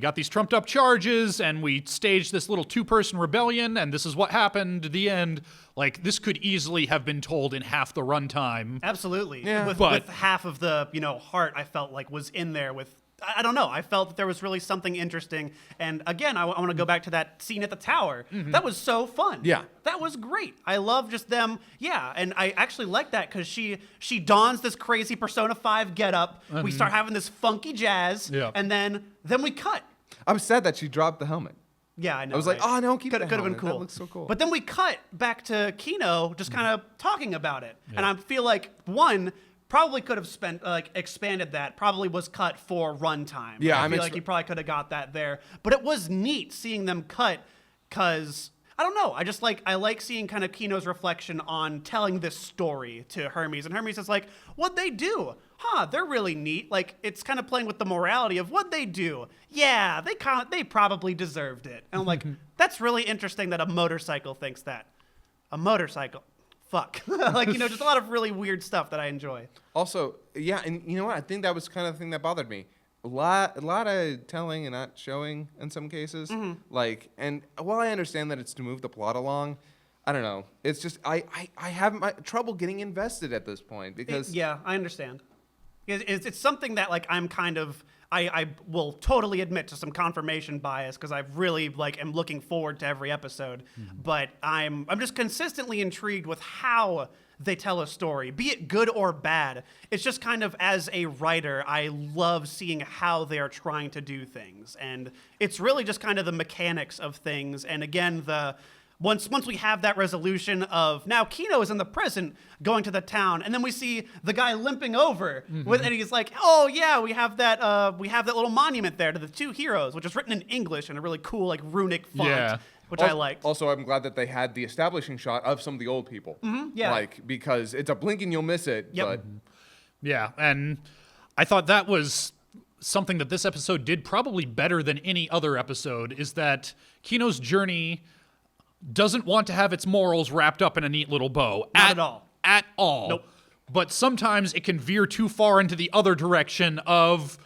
got these trumped up charges and we staged this little 2-person rebellion and this is what happened at the end. Like, this could easily have been told in half the runtime. Absolutely. Yeah. With half of the, heart I felt like was in there with, I don't know. I felt that there was really something interesting. And again, I want to go back to that scene at the tower. That was so fun. Yeah. That was great. I love just them. Yeah. And I actually like that because she dons this crazy Persona 5 getup. We start having this funky jazz. Yeah. And then we cut. I'm sad that she dropped the helmet. Yeah, I know. I was like, oh, no, keep could the have been helmet. cool. That looks so cool. But then we cut back to Kino just kind of talking about it. And I feel like one probably could have expanded that, probably was cut for runtime. Yeah, I feel like you probably could have got that there. But it was neat seeing them cut because I don't know. I like seeing kind of Kino's reflection on telling this story to Hermes. And Hermes is like, what'd they do? They're really neat. Like, it's kind of playing with the morality of what'd they do? Yeah, they probably deserved it. And I'm like, that's really interesting that a motorcycle thinks that. A motorcycle. Fuck. Just a lot of really weird stuff that I enjoy. Also, yeah, and you know what? I think that was kind of the thing that bothered me. lot of telling and not showing in some cases. Like, and while I understand that it's to move the plot along, I don't know. It's just I have my trouble getting invested at this point because Yeah, I understand. It's something that like I'm kind of I will totally admit to some confirmation bias because I really like am looking forward to every episode, but I'm just consistently intrigued with how they tell a story, be it good or bad. It's just kind of, as a writer, I love seeing how they are trying to do things, and it's really just kind of the mechanics of things. And again, once we have that resolution of now Kino is in the present going to the town, and then we see the guy limping over and he's like, oh yeah, we have that little monument there to the two heroes, which is written in English in a really cool like runic font, which I liked. Also, I'm glad that they had the establishing shot of some of the old people. Yeah. Like, because it's a blink and you'll miss it. Yep. But Yeah, and I thought that was something that this episode did probably better than any other episode, is that Kino's journey doesn't want to have its morals wrapped up in a neat little bow. Not at all. At all. Nope. But sometimes it can veer too far into the other direction of,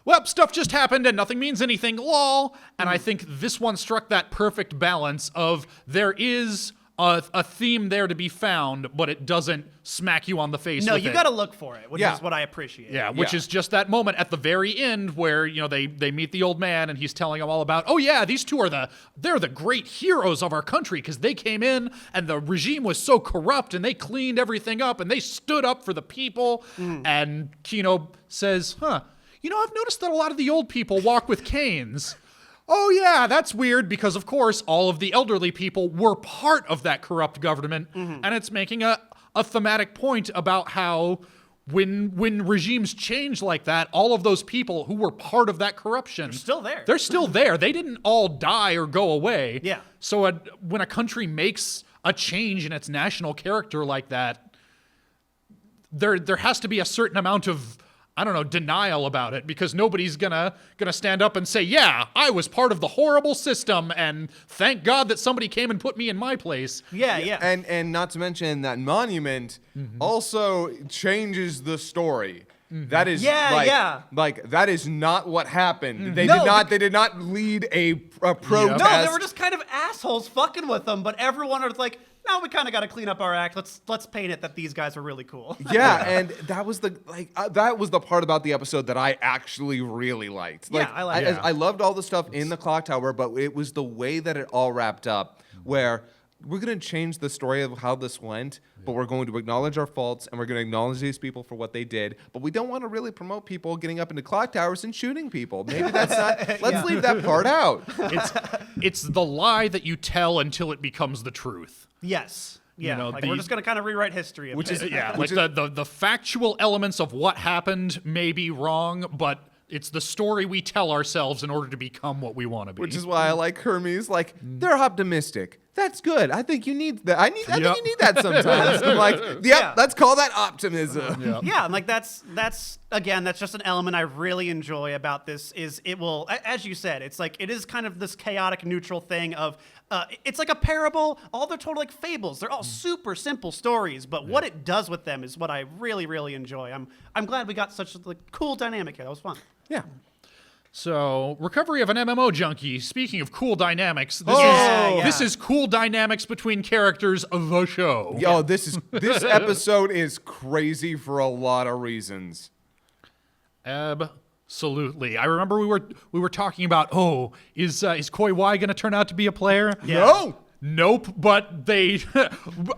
well, stuff just happened and nothing means anything, lol. And I think this one struck that perfect balance of there is a theme there to be found, but it doesn't smack you on the face No, with you it. got to look for it, which Yeah. is what I appreciate. Yeah, which Yeah. is just that moment at the very end where, you know, they meet the old man and he's telling them all about, oh yeah, these two are they're the great heroes of our country because they came in and the regime was so corrupt and they cleaned everything up and they stood up for the people. And Kino says, you know, I've noticed that a lot of the old people walk with canes. Oh yeah, that's weird because of course all of the elderly people were part of that corrupt government, and it's making a thematic point about how when regimes change like that, all of those people who were part of that corruption, They're still there. They're still there. They didn't all die or go away. Yeah. So when a country makes a change in its national character like that, there has to be a certain amount of, I don't know, denial about it, because nobody's gonna stand up and say, yeah, I was part of the horrible system and thank God that somebody came and put me in my place. Yeah. And not to mention that monument also changes the story. That is like that is not what happened. They did not lead a protest. No, they were just kind of assholes fucking with them, but everyone was like, no, we kind of got to clean up our act. Let's paint it that these guys are really cool. Yeah, and that was the part about the episode that I actually really liked. Like, Yeah, I liked it. I loved all the stuff in the clock tower, but it was the way that it all wrapped up, where we're going to change the story of how this went, but we're going to acknowledge our faults and we're going to acknowledge these people for what they did. But we don't want to really promote people getting up into clock towers and shooting people. Maybe that's not. Let's leave that part out. It's the lie that you tell until it becomes the truth. Yes. Yeah. know, we're just going to kind of rewrite history. A Which bit. is like the factual elements of what happened may be wrong, but it's the story we tell ourselves in order to become what we want to be. Which is why I like Hermes. Like, they're optimistic. That's good. I think you need that. I think you need that sometimes. I'm like, let's call that optimism. Yeah, and like that's again, that's just an element I really enjoy about this. Is it will, as you said, it's like it is kind of this chaotic neutral thing of it's like a parable. All they're total like fables. They're all super simple stories, but what it does with them is what I really really enjoy. I'm glad we got such a cool dynamic here. That was fun. Yeah. So, recovery of an MMO junkie. Speaking of cool dynamics, this is cool dynamics between characters of the show. Yo, this episode is crazy for a lot of reasons. Absolutely. I remember we were talking about, is Koi Y going to turn out to be a player? Yeah. No. Nope, but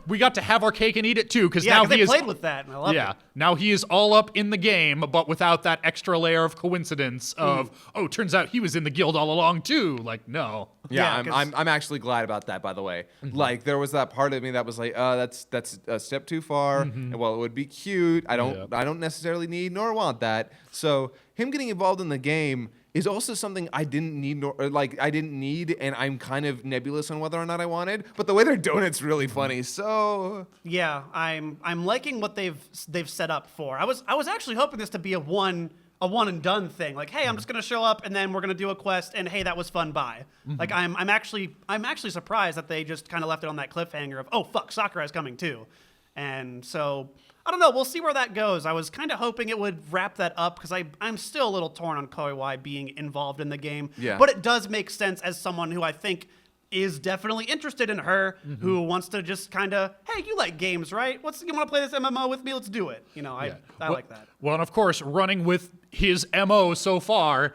we got to have our cake and eat it too, because now they he is played with that, and I love it. Now he is all up in the game, but without that extra layer of coincidence of turns out he was in the guild all along too. Like, no. Yeah, Yeah, I'm actually glad about that, by the way. Like, there was that part of me that was like, that's a step too far. And while it would be cute, I don't necessarily need nor want that. So him getting involved in the game is also something I didn't need, and I'm kind of nebulous on whether or not I wanted. But the way they're doing it's really funny. So Yeah, I'm liking what they've set up for. I was actually hoping this to be a one and done thing. Like, hey, I'm just gonna show up and then we're gonna do a quest and hey, that was fun. Bye. Like, I'm actually surprised that they just kind of left it on that cliffhanger of, oh fuck, Sakurai's coming too. And so, I don't know. We'll see where that goes. I was kind of hoping it would wrap that up because I'm still a little torn on Koiwai being involved in the game. Yeah. But it does make sense as someone who I think is definitely interested in her, who wants to just kind of, hey, you like games, right? You want to play this MMO with me? Let's do it. I like that. Well, and of course, running with his MO so far,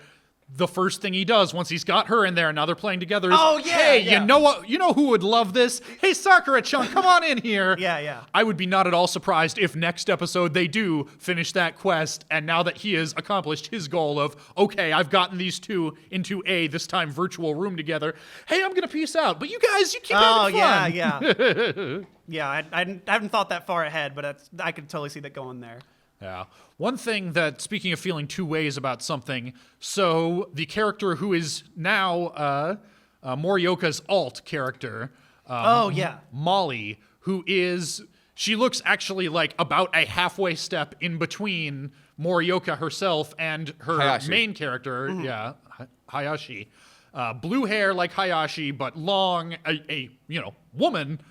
the first thing he does once he's got her in there and now they're playing together is, hey, you know what? You know who would love this? Hey, Sakura-chan, come on in here. Yeah. I would be not at all surprised if next episode they do finish that quest, and now that he has accomplished his goal of, okay, I've gotten these two into a, this time, virtual room together. Hey, I'm going to peace out, but you guys, you keep having fun. Yeah. Yeah, I haven't thought that far ahead, but I could totally see that going there. Yeah. One thing that, speaking of feeling two ways about something, so the character who is now Morioka's alt character, Molly, she looks actually like about a halfway step in between Morioka herself and her Hayashi. main character, Hayashi. Blue hair like Hayashi, but long, a woman.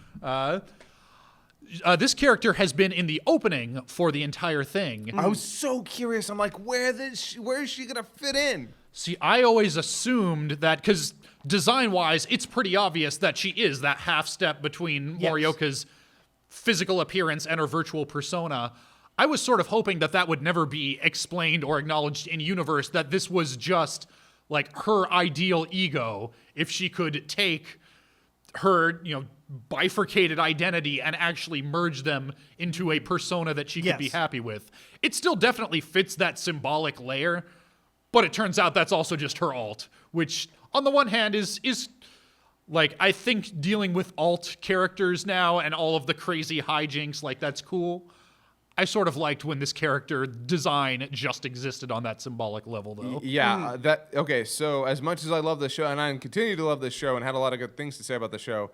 This character has been in the opening for the entire thing. I was so curious. I'm like, where is she gonna fit in? See, I always assumed that, because design-wise, it's pretty obvious that she is that half step between Morioka's physical appearance and her virtual persona. I was sort of hoping that would never be explained or acknowledged in universe, that this was just like her ideal ego, if she could take her, bifurcated identity and actually merge them into a persona that she could be happy with. It still definitely fits that symbolic layer, but it turns out that's also just her alt, which on the one hand is like, I think dealing with alt characters now and all of the crazy hijinks, like, that's cool. I sort of liked when this character design just existed on that symbolic level, though. Yeah, so as much as I love this show, and I continue to love this show and had a lot of good things to say about the show,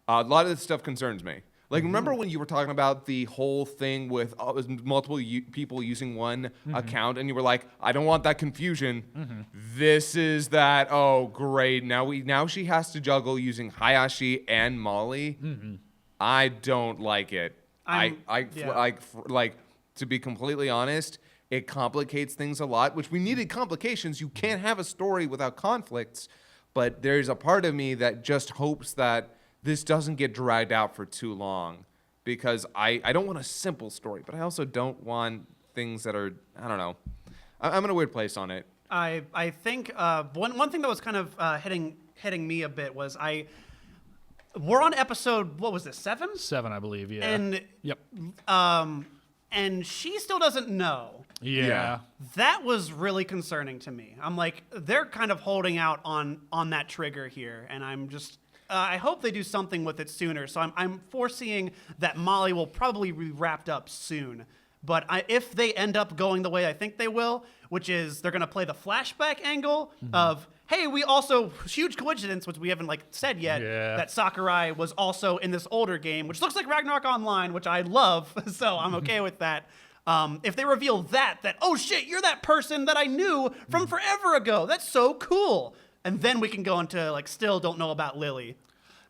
a lot of this stuff concerns me. Like, remember when you were talking about the whole thing with multiple people using one account, and you were like, I don't want that confusion. This is that, oh, great. Now she has to juggle using Hayashi and Molly. I don't like it. Like, to be completely honest, it complicates things a lot, which we needed complications. You can't have a story without conflicts, but there's a part of me that just hopes that this doesn't get dragged out for too long, because I don't want a simple story, but I also don't want things that are, I don't know. I'm in a weird place on it. I think one thing that was kind of hitting me a bit was we're on episode, what was this, 7? 7, I believe, yeah. And yep. And she still doesn't know. Yeah. That was really concerning to me. I'm like, they're kind of holding out on that trigger here, and I'm just I hope they do something with it sooner. So I'm foreseeing that Molly will probably be wrapped up soon. But if they end up going the way I think they will, which is they're going to play the flashback angle of, hey, we also, huge coincidence, which we haven't said yet, that Sakurai was also in this older game, which looks like Ragnarok Online, which I love, so I'm okay with that. If they reveal that, oh shit, you're that person that I knew from forever ago. That's so cool. And then we can go into, still don't know about Lily.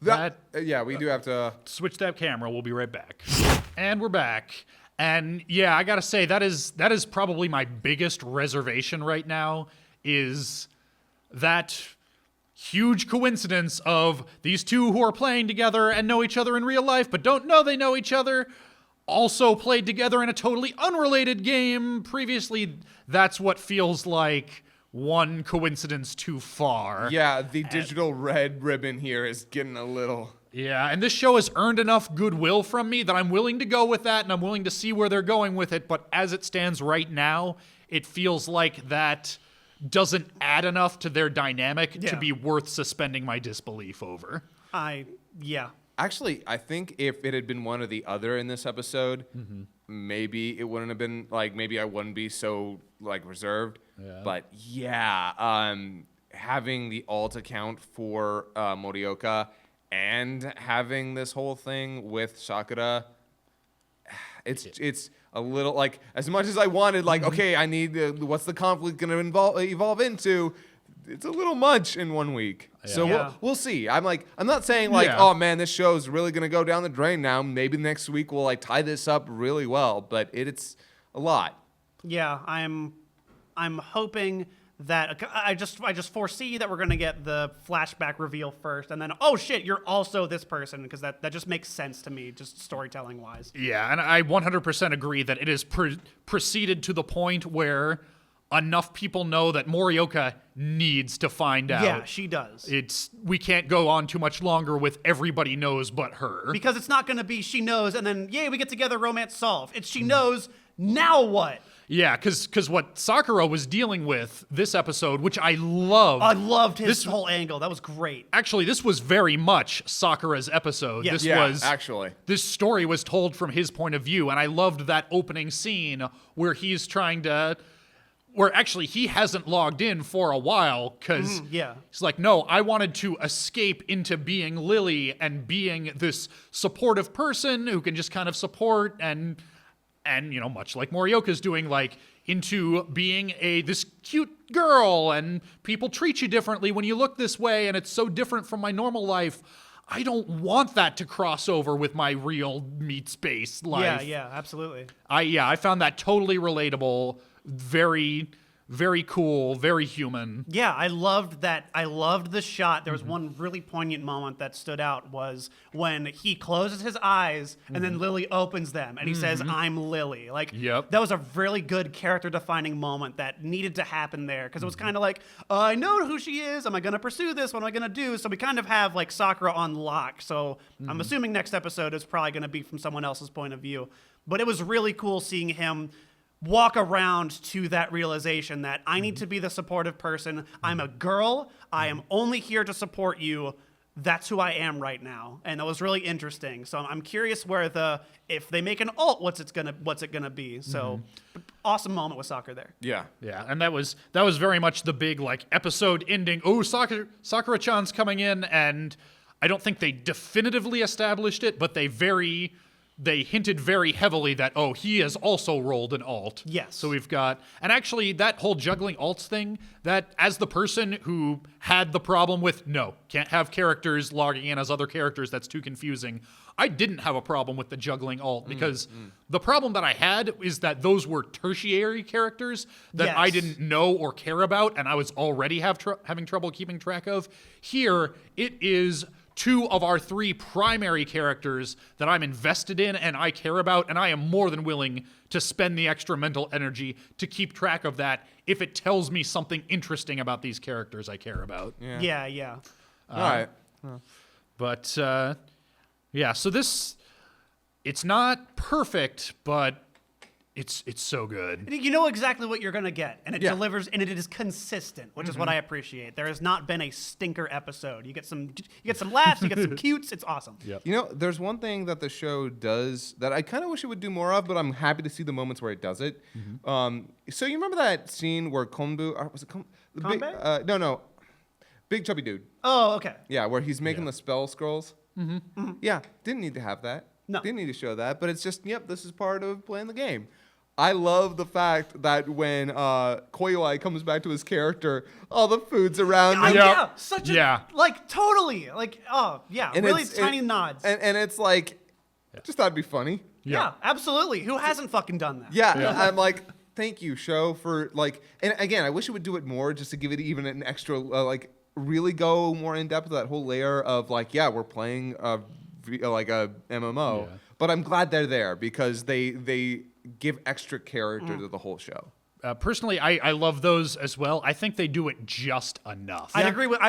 We do have to switch that camera. We'll be right back. And we're back. And yeah, I gotta say, that is probably my biggest reservation right now, is that huge coincidence of these two who are playing together and know each other in real life, but don't know they know each other, also played together in a totally unrelated game previously. That's what feels like one coincidence too far. Yeah, the digital red ribbon here is getting a little... Yeah, and this show has earned enough goodwill from me that I'm willing to go with that, and I'm willing to see where they're going with it, but as it stands right now, it feels like that doesn't add enough to their dynamic to be worth suspending my disbelief over. Actually, I think if it had been one or the other in this episode, maybe it wouldn't have been, maybe I wouldn't be so, reserved. Yeah. But, having the alt account for Morioka and having this whole thing with Sakura, it's a little, as much as I wanted, okay, I need, what's the conflict going to evolve into? it's a little much in 1 week. So Yeah. we'll see. I'm not saying like, Yeah. oh man, this show's really gonna go down the drain now. Maybe next week we'll like tie this up really well, but it's a lot. Yeah, I'm hoping that I just foresee that we're gonna get the flashback reveal first, and then oh shit, you're also this person, because that just makes sense to me, just storytelling wise. Yeah, and I 100% agree that it is proceeded to the point where enough people know that Morioka needs to find out. Yeah, she does. We can't go on too much longer with everybody knows but her. Because it's not gonna be she knows and then yay we get together, romance solved. It's she knows, now what? Yeah, because what Sakura was dealing with this episode, which I loved. I loved his whole angle. That was great. Actually, this was very much Sakura's episode. Yes. This Yeah, was actually. This story was told from his point of view, and I loved that opening scene where he's trying to. Where actually he hasn't logged in for a while because yeah. he's like, no, I wanted to escape into being Lily and being this supportive person who can just kind of support and much like Morioka's doing, like into being this cute girl and people treat you differently when you look this way and it's so different from my normal life. I don't want that to cross over with my real meat space life. Yeah, absolutely. I found that totally relatable, very, very cool, very human. Yeah, I loved that. I loved the shot. There was one really poignant moment that stood out was when he closes his eyes and then Lily opens them and he says, "I'm Lily." Like, Yep. that was a really good character-defining moment that needed to happen there because it was kind of like, I know who she is. Am I going to pursue this? What am I going to do? So we kind of have like Sakura on lock. So I'm assuming next episode is probably going to be from someone else's point of view. But it was really cool seeing him walk around to that realization that I need to be the supportive person. I'm a girl. I am only here to support you. That's who I am right now. And that was really interesting. So I'm curious if they make an alt, what's it gonna be? So awesome moment with Sakura there. Yeah. Yeah, and that was very much the big like episode ending. Oh, Sakura-chan's coming in, and I don't think they definitively established it, but they hinted very heavily that, oh, he has also rolled an alt. Yes. So we've got, and actually that whole juggling alts thing, that as the person who had the problem with, no, can't have characters logging in as other characters, that's too confusing. I didn't have a problem with the juggling alt because the problem that I had is that those were tertiary characters that I Yes. didn't know or care about, and I was already having trouble keeping track of. Here, it is two of our three primary characters that I'm invested in and I care about, and I am more than willing to spend the extra mental energy to keep track of that if it tells me something interesting about these characters I care about. Yeah. All right. But, yeah, so it's not perfect, but it's so good. You know exactly what you're gonna get, and it Yeah. delivers, and it is consistent, which is what I appreciate. There has not been a stinker episode. You get some laughs, you get some cutes. It's awesome. Yep. You know, there's one thing that the show does that I kind of wish it would do more of, but I'm happy to see the moments where it does it. So you remember that scene where Konbu, or was it Kanbei? no, big chubby dude. Oh, okay. Yeah, where he's making the spell scrolls. Yeah, didn't need to have that. No. Didn't need to show that, but it's just, yep, this is part of playing the game. I love the fact that when Koiwai comes back to his character, all the food's around him. Yeah, such a, Yeah. like, totally. Like, oh, yeah, And really it's- tiny it- nods. And it's like, just thought it'd be funny. yeah, absolutely. Who hasn't fucking done that? Yeah, I'm like, thank you, show, for like, and again, I wish it would do it more just to give it even an extra, like, really go more in depth with that whole layer of like, yeah, we're playing like a MMO, but I'm glad they're there because they give extra character to the whole show. Personally, I love those as well. I think they do it just enough. I'd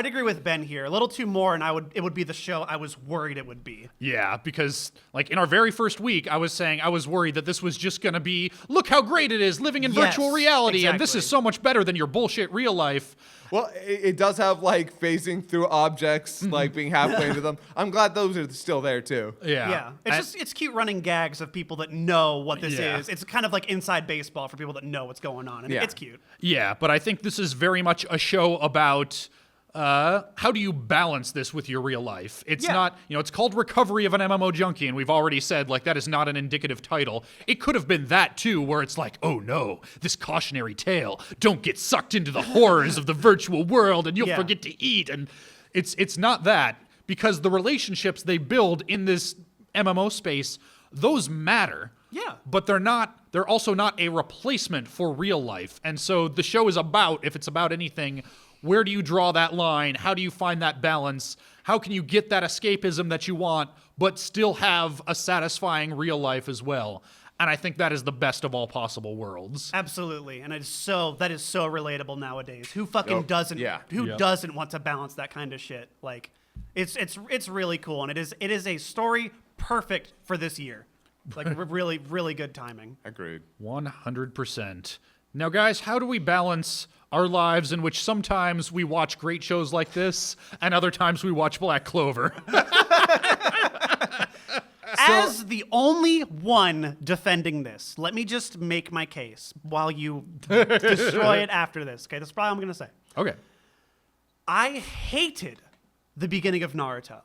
agree with Ben here. A little too more, and it would be the show I was worried it would be. Yeah, because like in our very first week, I was saying I was worried that this was just going to be, look how great it is living in Yes, virtual reality, and this exactly. is so much better than your bullshit real life. Well, it does have like phasing through objects, like being halfway into them. I'm glad those are still there too. Yeah. It's cute running gags of people that know what this Yeah. is. It's kind of like inside baseball for people that know what's going on, and Yeah. it's cute. Yeah, but I think this is very much a show about how do you balance this with your real life? It's Yeah. not, it's called Recovery of an MMO Junkie, and we've already said, like, that is not an indicative title. It could have been that, too, where it's like, oh no, this cautionary tale. Don't get sucked into the horrors of the virtual world, and you'll Yeah. forget to eat. And it's not that, because the relationships they build in this MMO space, those matter. Yeah. But they're also not a replacement for real life. And so the show is about, if it's about anything, where do you draw that line? How do you find that balance? How can you get that escapism that you want, but still have a satisfying real life as well? And I think that is the best of all possible worlds. Absolutely, and that is so relatable nowadays. Who fucking doesn't? Yeah. Who Yep. doesn't want to balance that kind of shit? Like, it's really cool, and it is a story perfect for this year. Like, really, really good timing. Agreed. 100%. Now, guys, how do we balance our lives in which sometimes we watch great shows like this and other times we watch Black Clover? As the only one defending this, let me just make my case while you destroy it after this. Okay, that's probably what I'm gonna say. Okay. I hated the beginning of Naruto.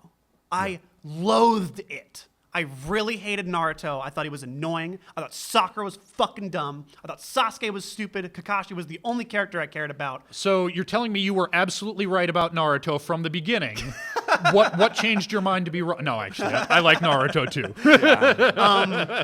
I loathed it. I really hated Naruto. I thought he was annoying. I thought Sakura was fucking dumb. I thought Sasuke was stupid. Kakashi was the only character I cared about. So you're telling me you were absolutely right about Naruto from the beginning. What changed your mind to be wrong? No, actually, I like Naruto too.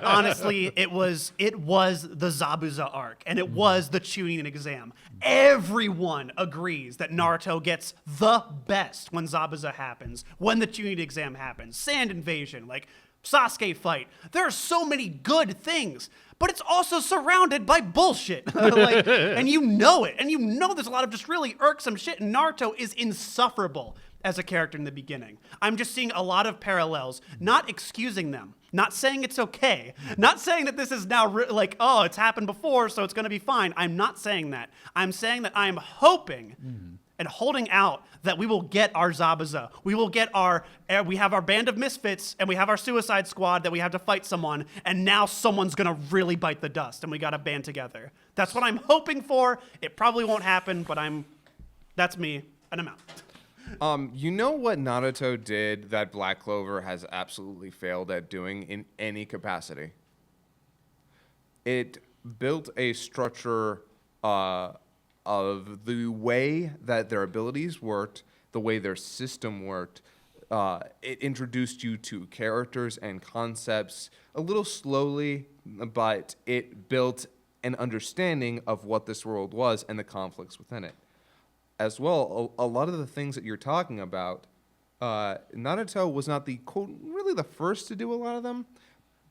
Honestly, it was the Zabuza arc, and it was the Chunin exam. Everyone agrees that Naruto gets the best when Zabuza happens, when the Chunin exam happens, Sand Invasion, like Sasuke fight. There are so many good things, but it's also surrounded by bullshit. And you know it, and you know there's a lot of just really irksome shit, and Naruto is insufferable as a character in the beginning. I'm just seeing a lot of parallels, not excusing them, not saying it's okay, not saying that this is now oh, it's happened before, so it's going to be fine. I'm not saying that. I'm saying that I'm hoping and holding out that we will get our Zabuza. We will get we have our band of misfits, and we have our Suicide Squad that we have to fight someone, and now someone's going to really bite the dust, and we got to band together. That's what I'm hoping for. It probably won't happen, but that's me, and I'm out. You know what Naruto did that Black Clover has absolutely failed at doing in any capacity? It built a structure of the way that their abilities worked, the way their system worked. It introduced you to characters and concepts a little slowly, but it built an understanding of what this world was and the conflicts within it. As well, a lot of the things that you're talking about, Naruto was not really the first to do a lot of them,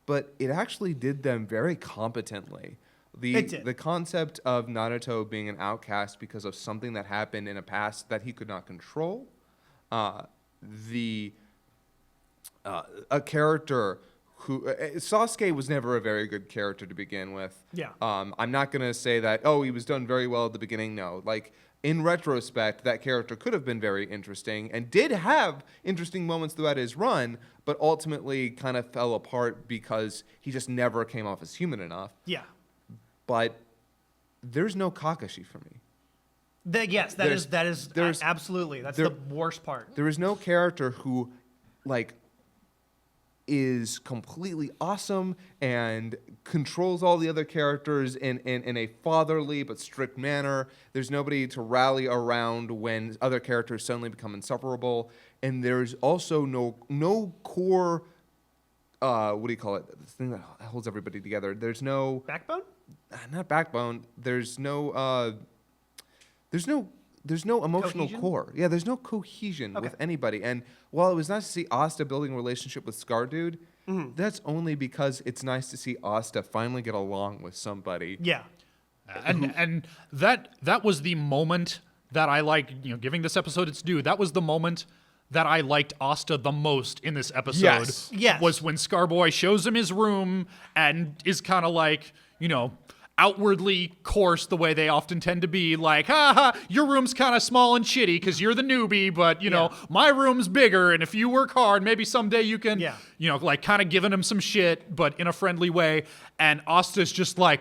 but it actually did them very competently. It did. The concept of Naruto being an outcast because of something that happened in a past that he could not control, a character who Sasuke was never a very good character to begin with. Yeah. I'm not gonna say that he was done very well at the beginning. No, like in retrospect, that character could have been very interesting and did have interesting moments throughout his run, but ultimately kind of fell apart because he just never came off as human enough. Yeah. But there's no Kakashi for me. Yes, that is absolutely. That's the worst part. There is no character who, like, is completely awesome and controls all the other characters in a fatherly but strict manner. There's nobody to rally around when other characters suddenly become insufferable. And there's also no core, what do you call it? The thing that holds everybody together. There's no... Backbone? Not backbone. There's no emotional Cohesion? core. Yeah, there's no cohesion with anybody. And while it was nice to see Asta building a relationship with Scar Dude, that's only because it's nice to see Asta finally get along with somebody. Yeah. And that was the moment that I liked, giving this episode its due. That was the moment that I liked Asta the most in this episode. Yes. Was when Scarboy shows him his room and is kind of like, outwardly coarse the way they often tend to be, like, your room's kind of small and shitty because you're the newbie, but, my room's bigger, and if you work hard, maybe someday you can, like, kind of giving him some shit, but in a friendly way. And Asta's just like,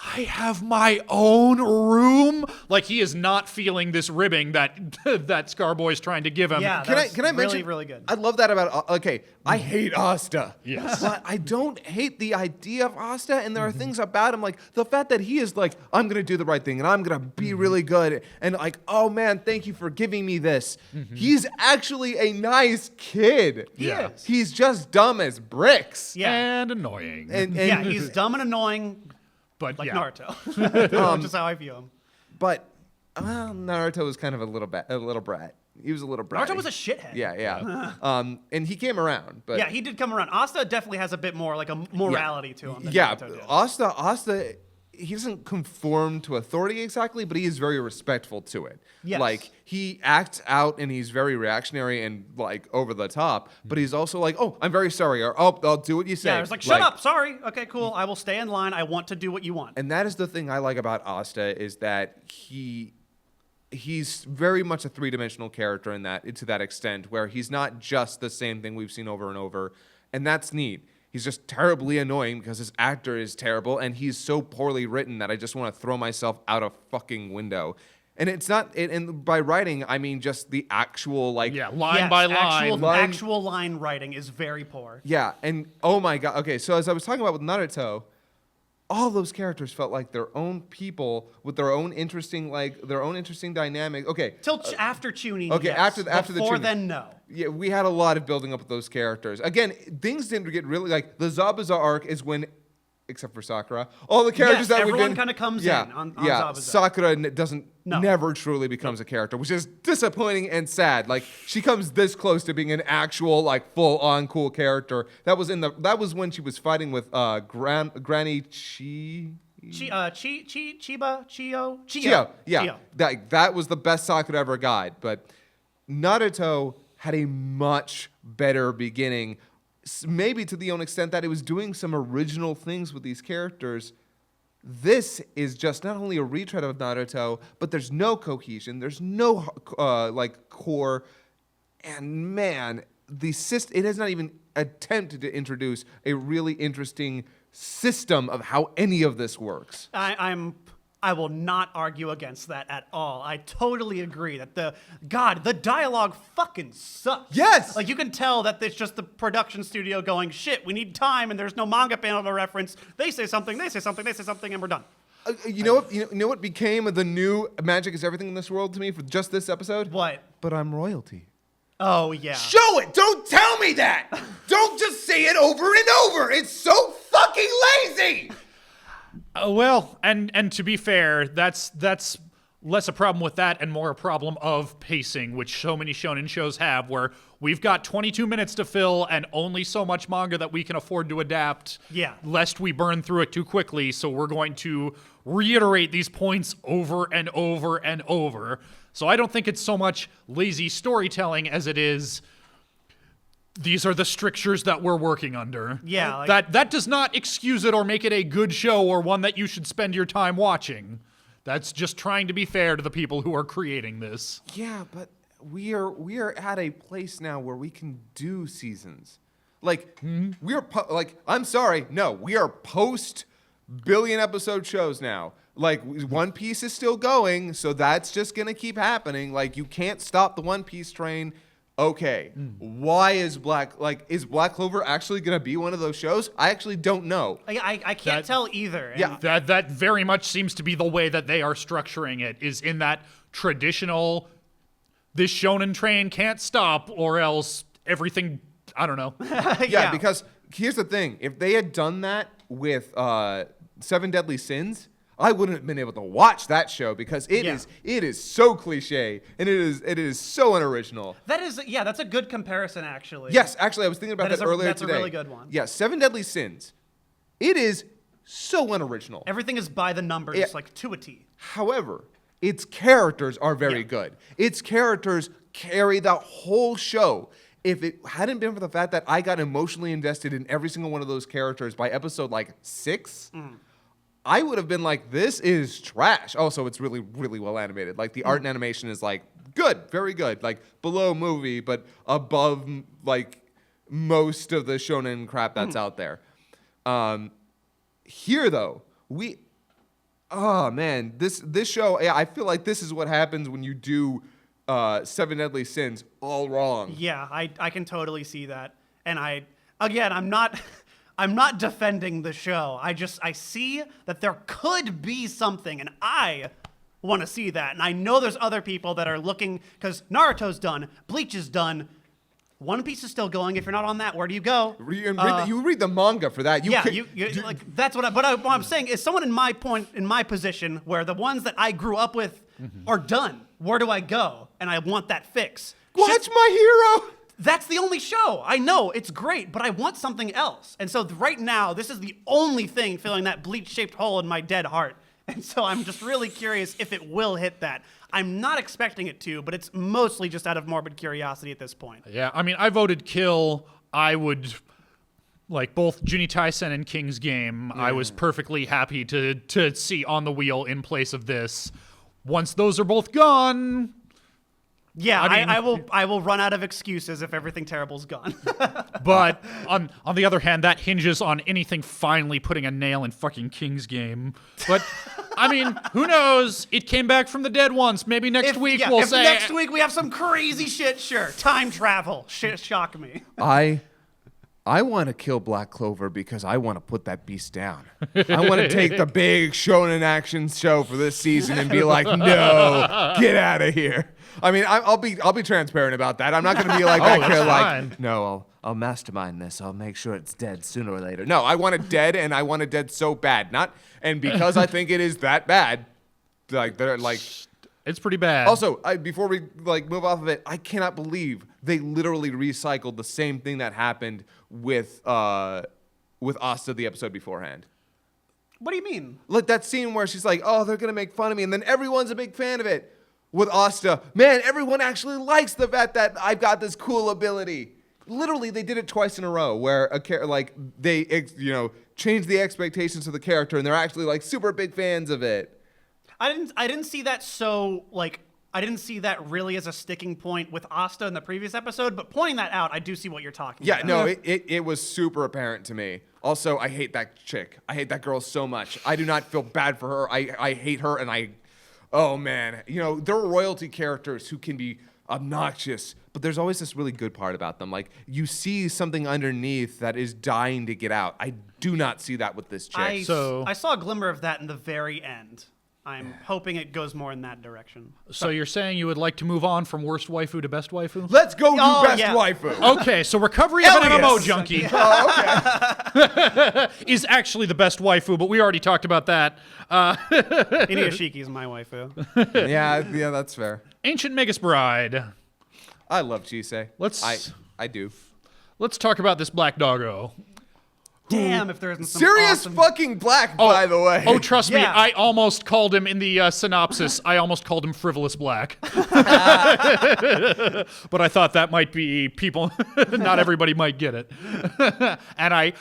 I have my own room. Like he is not feeling this ribbing that that Scarboy is trying to give him. Yeah, Can I really, mention? really good. I love that about. Okay, I hate Asta. Yes. but I don't hate the idea of Asta, and there are things about him, like the fact that he is like, I'm gonna do the right thing, and I'm gonna be really good, and like, oh man, thank you for giving me this. He's actually a nice kid. Yeah. is. He's just dumb as bricks. Yeah. And annoying. And Yeah, he's dumb and annoying, but like yeah. Naruto, which is how I view him. But Naruto was kind of a little brat. He was a little brat. Naruto was a shithead. Yeah. And he came around, but Yeah, he did come around. Asta definitely has a bit more like a morality to him than yeah, Naruto did. Asta, he doesn't conform to authority exactly, but he is very respectful to it. Yes. Like he acts out and he's very reactionary and like over the top, but he's also like, oh, I'm very sorry, or oh, I'll do what you say. Yeah, it's like, shut up, sorry. Okay, cool. I will stay in line. I want to do what you want. And that is the thing I like about Asta is that he's very much a three-dimensional character in that to that extent, where he's not just the same thing we've seen over and over, and that's neat. He's just terribly annoying because his actor is terrible, and he's so poorly written that I just want to throw myself out a fucking window. And it's not, and by writing, I mean just the actual, like... Yeah, line Yes, by line. actual line writing is very poor. Yeah, and oh my god. Okay, so as I was talking about with Naruto, all those characters felt like their own people with their own interesting dynamic. Okay. After Chunin, Okay, yes. after the Before Chunin. then, no. Yeah, we had a lot of building up with those characters. Again, things didn't get really like the Zabuza arc is when, except for Sakura, all the characters Yes, that we've everyone been kinda comes in on yeah. Zabuza. Sakura No. never truly becomes a character, which is disappointing and sad. Like she comes this close to being an actual like full on cool character. That was when she was fighting with Granny Chi. Chiba, Chio. Yeah. That was the best Sakura ever got. But Naruto had a much better beginning, maybe to the own extent that it was doing some original things with these characters. This is just not only a retread of Naruto, but there's no cohesion, there's no like core, and man, it has not even attempted to introduce a really interesting system of how any of this works. I will not argue against that at all. I totally agree that the dialogue fucking sucks. Yes! Like you can tell that it's just the production studio going, shit, we need time and there's no manga panel to reference. They say something, and we're done. You know what became the new magic is everything in this world to me for just this episode? What? But I'm royalty. Oh, yeah. Show it! Don't tell me that! Don't just say it over and over! It's so fucking lazy! Well, and to be fair, that's less a problem with that and more a problem of pacing, which so many shonen shows have, where we've got 22 minutes to fill and only so much manga that we can afford to adapt, Yeah. lest we burn through it too quickly. So we're going to reiterate these points over and over and over. So I don't think it's so much lazy storytelling as it is, these are the strictures that we're working under. Yeah, like- that does not excuse it or make it a good show or one that you should spend your time watching. That's just trying to be fair to the people who are creating this. Yeah, but we are at a place now where we can do seasons. Like I'm sorry, no, we are post billion episode shows now. Like One Piece is still going, so that's just gonna keep happening. Like you can't stop the One Piece train. Okay, why is Black Clover actually gonna be one of those shows? I actually don't know. I can't tell either. Yeah. That very much seems to be the way that they are structuring it, is in that traditional, this shonen train can't stop or else everything, I don't know. Yeah, because here's the thing. If they had done that with Seven Deadly Sins, I wouldn't have been able to watch that show because it is so cliche and it is so unoriginal. That's a good comparison, actually. Yes, actually, I was thinking about that earlier that's today. a really good one. Yeah, Seven Deadly Sins. It is so unoriginal. Everything is by the numbers, Yeah. like to a T. However, its characters are very good. Its characters carry the whole show. If it hadn't been for the fact that I got emotionally invested in every single one of those characters by episode 6, I would have been like, this is trash. Also, it's really, really well animated. Like the art and animation is like good, very good. Like below movie, but above like most of the shonen crap that's out there. Here though, Oh man, this show. Yeah, I feel like this is what happens when you do 7 Deadly Sins all wrong. Yeah, I can totally see that. And I'm not defending the show. I see that there could be something, and I want to see that. And I know there's other people that are looking, because Naruto's done, Bleach is done. One Piece is still going. If you're not on that, where do you go? You read the manga for that. Like that's what. What I'm saying is, someone in my position, where the ones that I grew up with are done. Where do I go? And I want that fix. Watch My Hero. That's the only show. I know it's great, but I want something else. And so right now, this is the only thing filling that bleach-shaped hole in my dead heart. And so I'm just really curious if it will hit that. I'm not expecting it to, but it's mostly just out of morbid curiosity at this point. Yeah, I mean, I voted kill. I would, like, both Juni Taisen and King's Game, I was perfectly happy to see on the wheel in place of this. Once those are both gone... Yeah, I mean, I will run out of excuses if everything terrible's gone. But on the other hand, that hinges on anything finally putting a nail in fucking King's Game. But I mean, who knows? It came back from the dead once. Maybe next week we'll say. Next week we have some crazy shit. Sure, time travel. Shit, shock me. I want to kill Black Clover because I want to put that beast down. I want to take the big shonen action show for this season and be like, no, get out of here. I mean, I'll be transparent about that. I'm not going to be like back here like, no, I'll mastermind this. I'll make sure it's dead sooner or later. No, I want it dead, and I want it dead so bad. And because I think it is that bad, it's pretty bad. Also, before we move off of it, I cannot believe they literally recycled the same thing that happened with Asta the episode beforehand. What do you mean? Like that scene where she's like, "Oh, they're gonna make fun of me," and then everyone's a big fan of it. With Asta, man, everyone actually likes the fact that I've got this cool ability. Literally, they did it twice in a row, where they changed the expectations of the character, and they're actually super big fans of it. I didn't see that I didn't see that really as a sticking point with Asta in the previous episode, but pointing that out, I do see what you're talking about. Yeah, no, it was super apparent to me. Also, I hate that chick. I hate that girl so much. I do not feel bad for her. I hate her, and oh man. There are royalty characters who can be obnoxious, but there's always this really good part about them. Like, you see something underneath that is dying to get out. I do not see that with this chick. I saw a glimmer of that in the very end. I'm hoping it goes more in that direction. So you're saying you would like to move on from worst waifu to best waifu? Let's go to best waifu. Okay, so recovery of an MMO Junkie is actually the best waifu, but we already talked about that. Inuyashiki is my waifu. yeah, that's fair. Ancient Magus Bride. I love Jisei. I do. Let's talk about this black doggo. Damn, if there isn't some serious awesome... fucking black, by the way. Oh, trust me, Yeah. I almost called him in the synopsis. I almost called him frivolous black, but I thought that might be people. Not everybody might get it, and I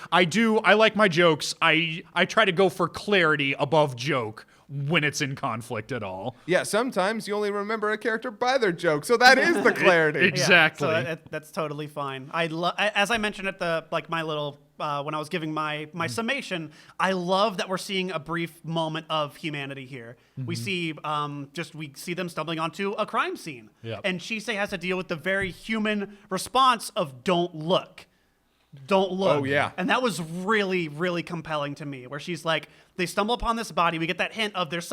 like my jokes. I try to go for clarity above joke when it's in conflict at all. Yeah, sometimes you only remember a character by their joke, so that is the clarity. Exactly. So that's totally fine. As I mentioned at the my little when I was giving my summation, I love that we're seeing a brief moment of humanity here. Mm-hmm. We see them stumbling onto a crime scene, and Shisei has to deal with the very human response of "Don't look." Don't look. Oh, yeah. And that was really, really compelling to me, where she's like, they stumble upon this body. We get that hint of there's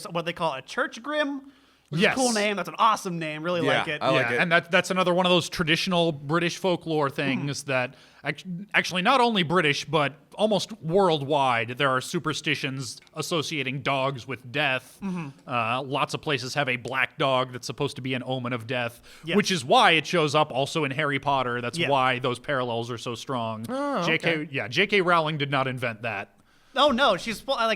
what they call a church grim. Which is a cool name. That's an awesome name. Really like it. I like it. And that's another one of those traditional British folklore things that actually not only British, but almost worldwide, there are superstitions associating dogs with death. Mm-hmm. Lots of places have a black dog that's supposed to be an omen of death, which is why it shows up also in Harry Potter. That's why those parallels are so strong. Oh, J.K. Rowling did not invent that. Oh no,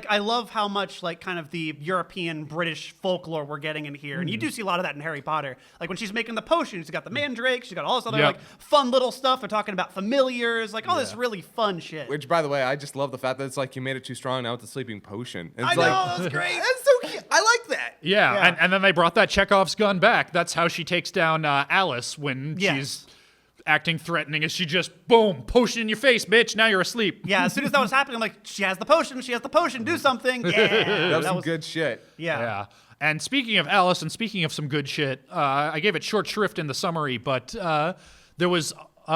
I love how much kind of the European British folklore we're getting in here, and you do see a lot of that in Harry Potter. Like when she's making the potion, she's got the mandrake, she's got all this other fun little stuff. They're talking about familiars, all this really fun shit. Which, by the way, I just love the fact that it's you made it too strong now with the sleeping potion. It's I know, that's great. That's so cute. I like that. Yeah. And then they brought that Chekhov's gun back. That's how she takes down Alice when she's acting threatening as she just, boom, potion in your face, bitch, now you're asleep. Yeah, as soon as that was happening, I'm like, she has the potion, do something. Yeah. That was some good shit. Yeah. And speaking of Alice and speaking of some good shit, I gave it short shrift in the summary, but there was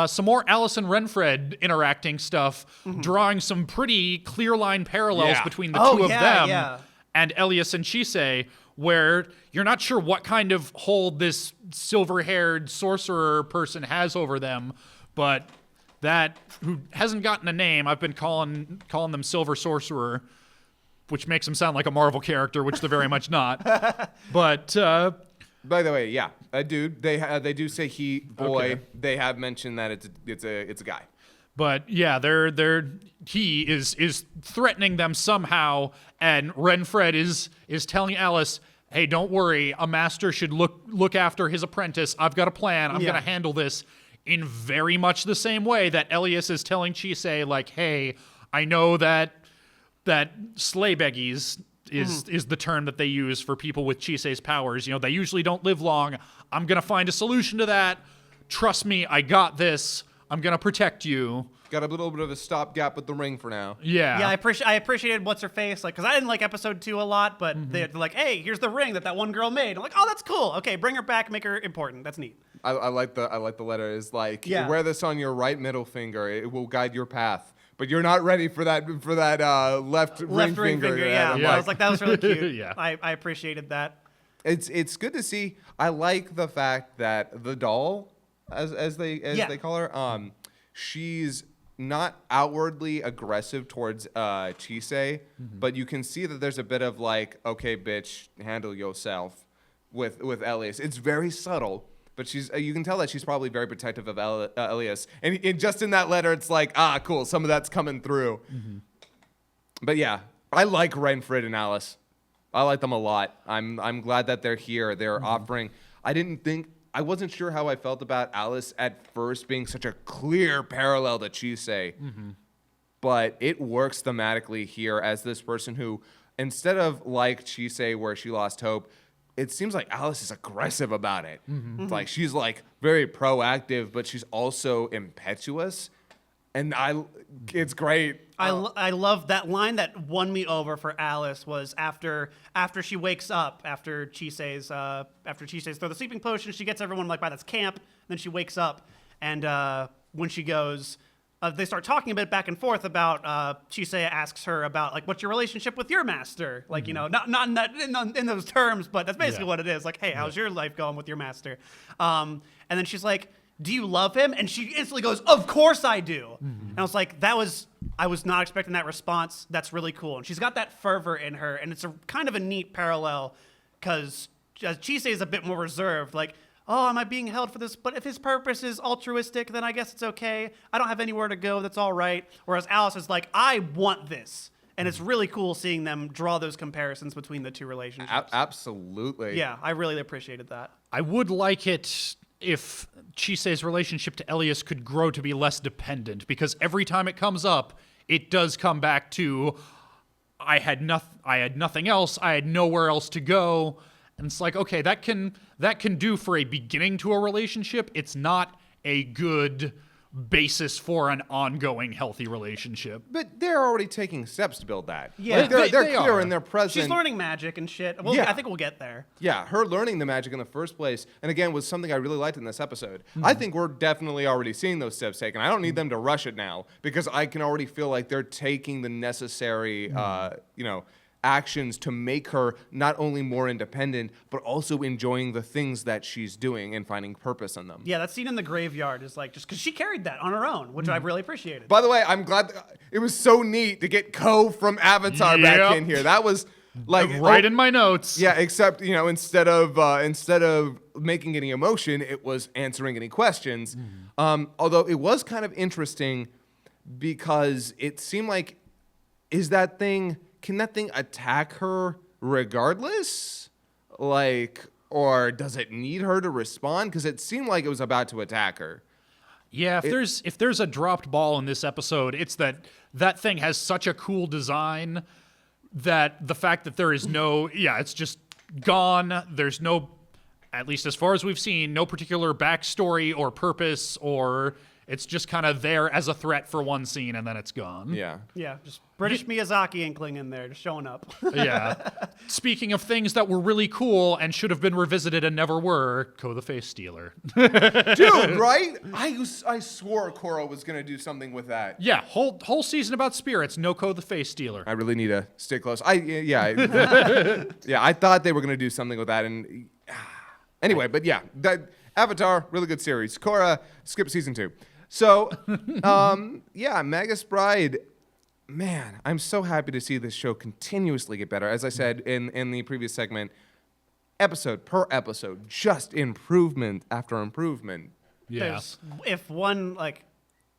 some more Alice and Renfred interacting stuff, drawing some pretty clear line parallels between the two of them and Elias and Chisei, where you're not sure what kind of hold this silver-haired sorcerer person has over them, but that who hasn't gotten a name, I've been calling them Silver Sorcerer, which makes him sound like a Marvel character, which they're very much not. But by the way, yeah, a dude. They do say he, boy. Okay. They have mentioned that it's a guy. But yeah, he is threatening them somehow, and Renfred is telling Alice, "Hey, don't worry. A master should look after his apprentice. I've got a plan. I'm gonna handle this." In very much the same way that Elias is telling Chisei, like, "Hey, I know that sleigh beggies is the term that they use for people with Chisei's powers. You know, they usually don't live long. I'm gonna find a solution to that. Trust me, I got this. I'm gonna protect you." Got a little bit of a stopgap with the ring for now. Yeah. I appreciated what's her face, like, because I didn't like episode 2 a lot, but they're like, hey, here's the ring that one girl made. I'm like, oh, that's cool. Okay, bring her back, make her important. That's neat. I like the letter. Is like, wear this on your right middle finger. It will guide your path. But you're not ready for that left ring finger. Yeah. I was like, that was really cute. Yeah. I appreciated that. It's good to see. I like the fact that the doll, as they call her, she's not outwardly aggressive towards Chisei, but you can see that there's a bit of like, okay, bitch, handle yourself with Elias. It's very subtle, but you can tell that she's probably very protective of Elias. And just in that letter, it's like, cool, some of that's coming through. But yeah, I like Renfred and Alice. I like them a lot. I'm glad that they're here. They're offering. I wasn't sure how I felt about Alice at first being such a clear parallel to Chisei. But it works thematically here as this person who, instead of like Chisei where she lost hope, it seems like Alice is aggressive about it. Like she's like very proactive, but she's also impetuous. And it's great. I love that line that won me over for Alice was after she wakes up, after Chisei's throw the sleeping potion, she gets everyone like by this camp, then she wakes up, and when she goes, they start talking a bit back and forth about Chisei asks her about like, what's your relationship with your master? Like, you know, not in those terms, but that's basically what it is. Like, hey, how's your life going with your master? And then she's like, do you love him? And she instantly goes, of course I do. And I was like, I was not expecting that response. That's really cool. And she's got that fervor in her, and it's a kind of a neat parallel because Chisei is a bit more reserved. Like, oh, am I being held for this? But if his purpose is altruistic, then I guess it's okay. I don't have anywhere to go. That's all right. Whereas Alice is like, I want this. And it's really cool seeing them draw those comparisons between the two relationships. Absolutely. Yeah, I really appreciated that. I would like it if Chisei's relationship to Elias could grow to be less dependent, because every time it comes up, it does come back to, I had nothing else, I had nowhere else to go, and it's like, okay, that can do for a beginning to a relationship. It's not a good basis for an ongoing healthy relationship. But they're already taking steps to build that. Yeah. Like, they're they clear are. and they're present. She's learning magic and shit. Well, Yeah. I think we'll get there. Yeah, her learning the magic in the first place, and again, was something I really liked in this episode. I think we're definitely already seeing those steps taken. I don't need them to rush it now, because I can already feel like they're taking the necessary, actions to make her not only more independent, but also enjoying the things that she's doing and finding purpose in them. Yeah, that scene in the graveyard is like, just because she carried that on her own, which I really appreciated. By the way, I'm glad it was so neat to get Ko from Avatar back in here. That was like Right in my notes. Yeah, except instead of making any emotion, it was answering any questions. Although it was kind of interesting because it seemed like, can that thing attack her regardless? Like, or does it need her to respond? Because it seemed like it was about to attack her. Yeah, if there's a dropped ball in this episode, it's that thing has such a cool design that the fact that there is it's just gone. There's no at least as far as we've seen, no particular backstory or purpose, or it's just kind of there as a threat for one scene and then it's gone. Yeah. Yeah, just British Miyazaki inkling in there, just showing up. Yeah. Speaking of things that were really cool and should have been revisited and never were, Ko the Face Stealer. Dude, right? I swore Koro was going to do something with that. Yeah, whole season about spirits, no Ko the Face Stealer. I really need to stay close. Yeah, I thought they were going to do something with that. And anyway, but yeah, that Avatar, really good series. Korra, skip season 2. So, yeah, Magus Bride. Man, I'm so happy to see this show continuously get better. As I said in the previous segment, episode per episode, just improvement after improvement. Yeah. If one, like,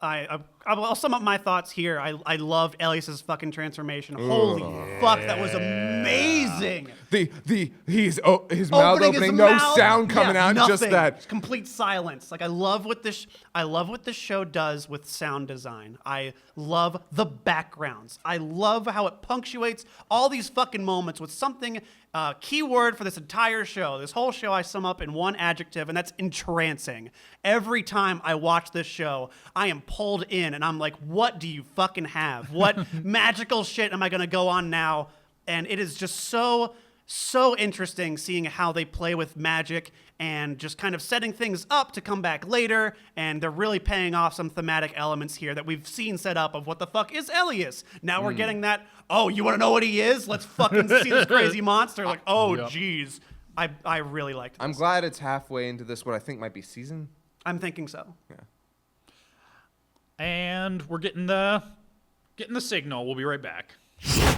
I'll sum up my thoughts here. I loved Elias's fucking transformation. Holy fuck, that was amazing. His mouth opening, no sound coming out, nothing. just that. Complete silence. Like I love what this show does with sound design. I love the backgrounds. I love how it punctuates all these fucking moments with something keyword for this entire show. This whole show I sum up in one adjective, and that's entrancing. Every time I watch this show, I am pulled in, and I'm like, what do you fucking have? What magical shit am I going to go on now? And it is just so interesting seeing how they play with magic and just kind of setting things up to come back later. And they're really paying off some thematic elements here that we've seen set up of what the fuck is Elias. Now we're getting that, oh, you want to know what he is? Let's fucking see this crazy monster. Like, oh, geez. I really liked this. I'm glad it's halfway into this, what I think might be season. I'm thinking so. Yeah. And we're getting the signal. We'll be right back.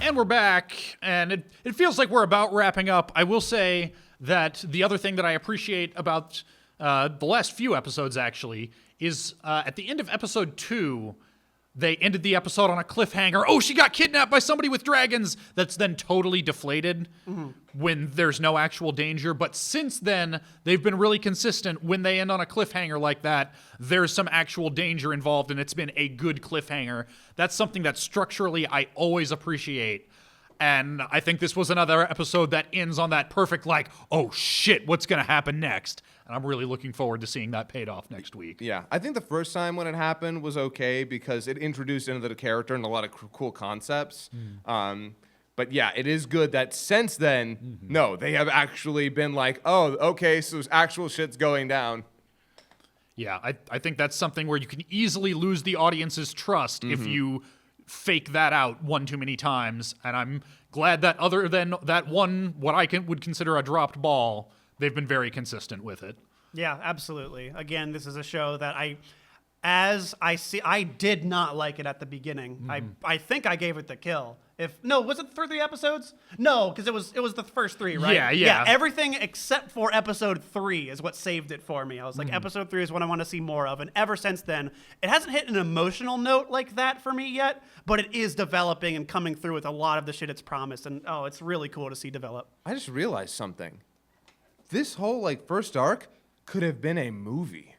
And we're back, and it feels like we're about wrapping up. I will say that the other thing that I appreciate about the last few episodes, actually, is at the end of episode 2, they ended the episode on a cliffhanger. Oh, she got kidnapped by somebody with dragons. That's then totally deflated when there's no actual danger. But since then, they've been really consistent. When they end on a cliffhanger like that, there's some actual danger involved, and it's been a good cliffhanger. That's something that structurally I always appreciate. And I think this was another episode that ends on that perfect, like, oh shit, what's going to happen next? And I'm really looking forward to seeing that paid off next week. Yeah, I think the first time when it happened was okay because it introduced into the character and a lot of cool concepts. But yeah, it is good that since then, no, they have actually been like, oh, okay, so actual shit's going down. Yeah, I think that's something where you can easily lose the audience's trust if you fake that out one too many times. And I'm glad that other than that one, what I would consider a dropped ball, they've been very consistent with it. Yeah, absolutely. Again, this is a show that I did not like it at the beginning. I think I gave it the kill. Was it for 3 episodes? No, because it was the first 3, right? Yeah. Everything except for episode 3 is what saved it for me. I was like, episode 3 is what I want to see more of. And ever since then, it hasn't hit an emotional note like that for me yet, but it is developing and coming through with a lot of the shit it's promised. And it's really cool to see develop. I just realized something. This whole first arc could have been a movie.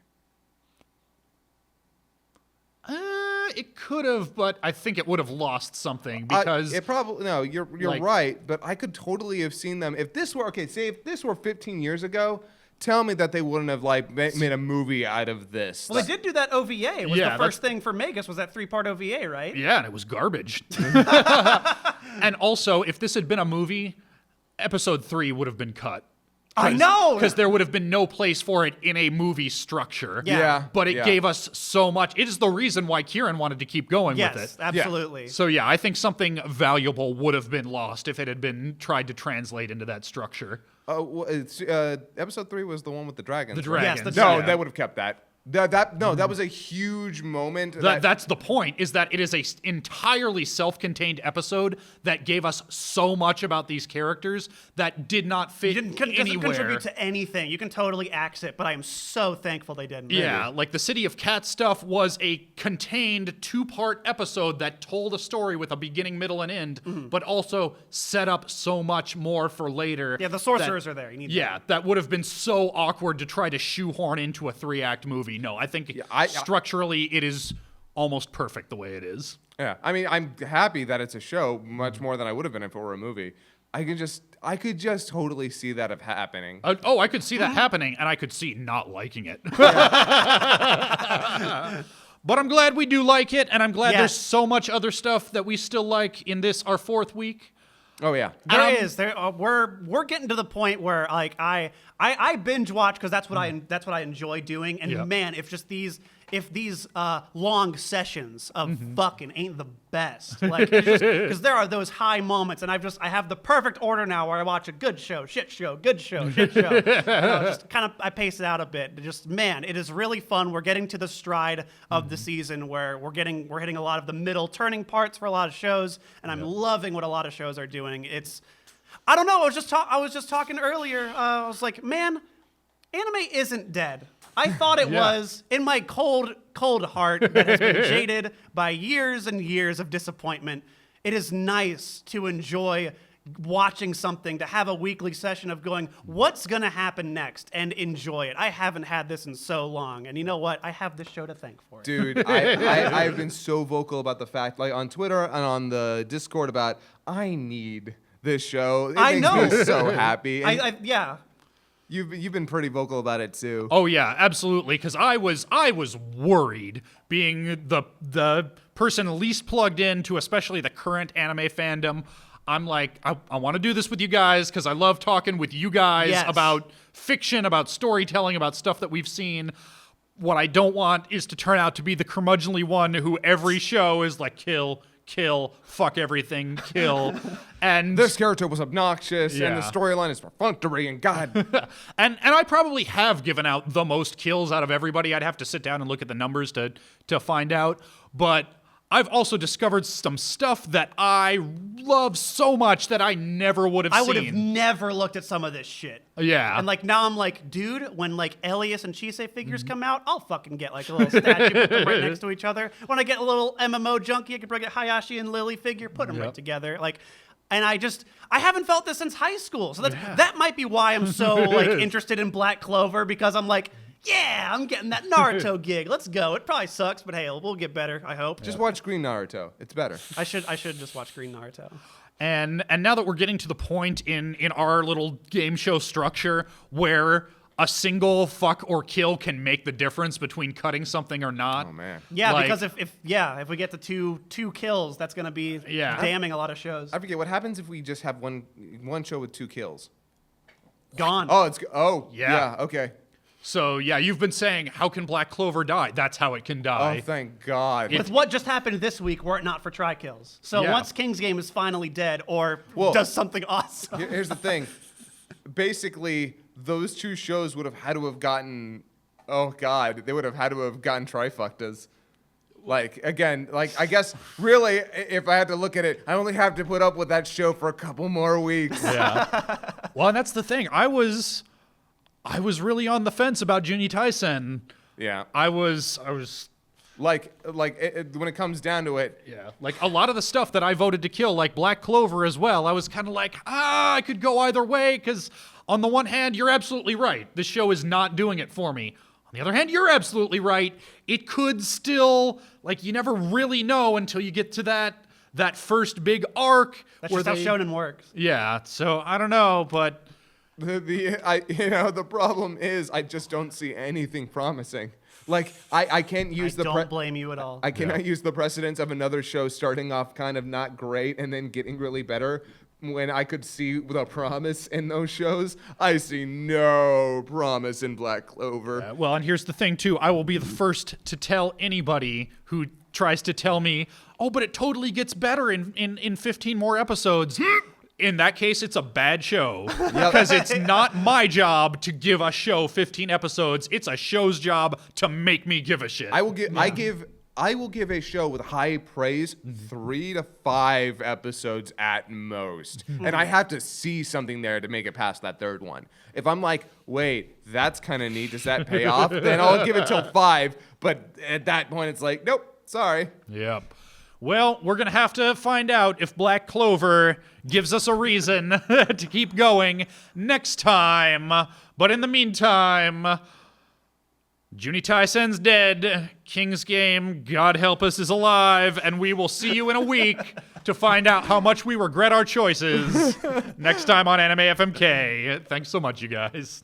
It could have, but I think it would have lost something because it probably you're right, but I could totally have seen them if this were 15 years ago. Tell me that they wouldn't have made a movie out of this. Well, they did do that OVA. It was the first thing for Magus was that 3-part OVA, right? Yeah, and it was garbage. And also, if this had been a movie, episode 3 would have been cut. I know! Because there would have been no place for it in a movie structure. Yeah. But it gave us so much. It is the reason why Kieran wanted to keep going with it. Yes, absolutely. So yeah, I think something valuable would have been lost if it had been tried to translate into that structure. Episode 3 was the one with the dragons. The dragons. Yes, They would have kept that. That was a huge moment. That's the point, is that it is a entirely self-contained episode that gave us so much about these characters that did not fit doesn't anywhere. Contribute to anything. You can totally axe it, but I am so thankful they didn't. Yeah, like the City of Cats stuff was a contained 2-part episode that told a story with a beginning, middle, and end, but also set up so much more for later. Yeah, the sorcerers are there. You need that would have been so awkward to try to shoehorn into a 3-act movie. No, I think structurally it is almost perfect the way it is. Yeah, I mean, I'm happy that it's a show, much more than I would have been if it were a movie. I could just totally see that happening. I could see that happening, and I could see not liking it. But I'm glad we do like it, and I'm glad there's so much other stuff that we still like in this, our 4th week. Oh yeah, There is. We're getting to the point where like I binge watch because that's what I enjoy doing. And man, if these long sessions of fucking ain't the best. Like, because there are those high moments, and I have the perfect order now where I watch a good show, shit show, good show, shit show. Just kind of I pace it out a bit. Just man, it is really fun. We're getting to the stride of the season where we're hitting a lot of the middle turning parts for a lot of shows, and I'm loving what a lot of shows are doing. I don't know. I was just talking earlier. I was like, man, anime isn't dead. I thought it was in my cold heart that has been jaded by years and years of disappointment. It is nice to enjoy watching something, to have a weekly session of going, what's going to happen next, and enjoy it. I haven't had this in so long. And you know what? I have this show to thank for it. dude, I've been so vocal about the fact, like on Twitter and on the Discord, about I need this show. It makes me so happy. And yeah. You've been pretty vocal about it too. Oh yeah, absolutely. Because I was worried, being the person least plugged into, especially the current anime fandom. I'm like, I want to do this with you guys because I love talking with you guys about fiction, about storytelling, about stuff that we've seen. What I don't want is to turn out to be the curmudgeonly one who every show is like, kill, fuck everything, kill. And this character was obnoxious, and the storyline is perfunctory, and God. and I probably have given out the most kills out of everybody. I'd have to sit down and look at the numbers to find out. But I've also discovered some stuff that I love so much that I never would have seen. I would have never looked at some of this shit. Yeah. And like now I'm like, dude, when like Elias and Chise figures come out, I'll fucking get like a little statue, put them right next to each other. When I get a little MMO Junkie, I could bring a Hayashi and Lily figure, put them right together. Like, and I haven't felt this since high school. So that might be why I'm so like interested in Black Clover, because I'm like, yeah, I'm getting that Naruto gig. Let's go. It probably sucks, but hey, we'll get better, I hope. Just watch Green Naruto. It's better. I should just watch Green Naruto. And now that we're getting to the point in our little game show structure where a single fuck or kill can make the difference between cutting something or not. Oh man. Yeah, like, because if we get to two kills, that's gonna be damning a lot of shows. I forget what happens if we just have one show with 2 kills. Gone. Yeah. Okay. So, yeah, you've been saying, how can Black Clover die? That's how it can die. Oh, thank God. With what just happened this week, were it not for tri-kills. So once King's Game is finally dead or does something awesome. Here's the thing. Basically, those 2 shows would have had to have gotten, they would have had to have gotten trifectas. Like, again, like, I guess, really, if I had to look at it, I only have to put up with that show for a couple more weeks. Yeah. Well, and that's the thing. I was really on the fence about Juni Taisen. Yeah. I was like when it comes down to it. Yeah. Like a lot of the stuff that I voted to kill, like Black Clover as well, I was kind of like, I could go either way, because on the one hand, you're absolutely right. This show is not doing it for me. On the other hand, you're absolutely right. It could still, like, you never really know until you get to that first big arc. That's just how shonen works. Yeah. So I don't know, but The problem is I just don't see anything promising. Like I can't use I don't blame you at all. I cannot use the precedence of another show starting off kind of not great and then getting really better when I could see the promise in those shows. I see no promise in Black Clover. Well, and here's the thing too. I will be the first to tell anybody who tries to tell me, "Oh, but it totally gets better in 15 more episodes." In that case, it's a bad show, because it's not my job to give a show 15 episodes. It's a show's job to make me give a shit. I will give a show with high praise 3 to 5 episodes at most, and I have to see something there to make it past that 3rd one. If I'm like, wait, that's kind of neat, does that pay off? Then I'll give it till 5. But at that point, it's like, nope, sorry. Yep. Well, we're going to have to find out if Black Clover gives us a reason to keep going next time. But in the meantime, Juni Taisen's dead. King's Game, God help us, is alive. And we will see you in a week to find out how much we regret our choices next time on Anime FMK. Thanks so much, you guys.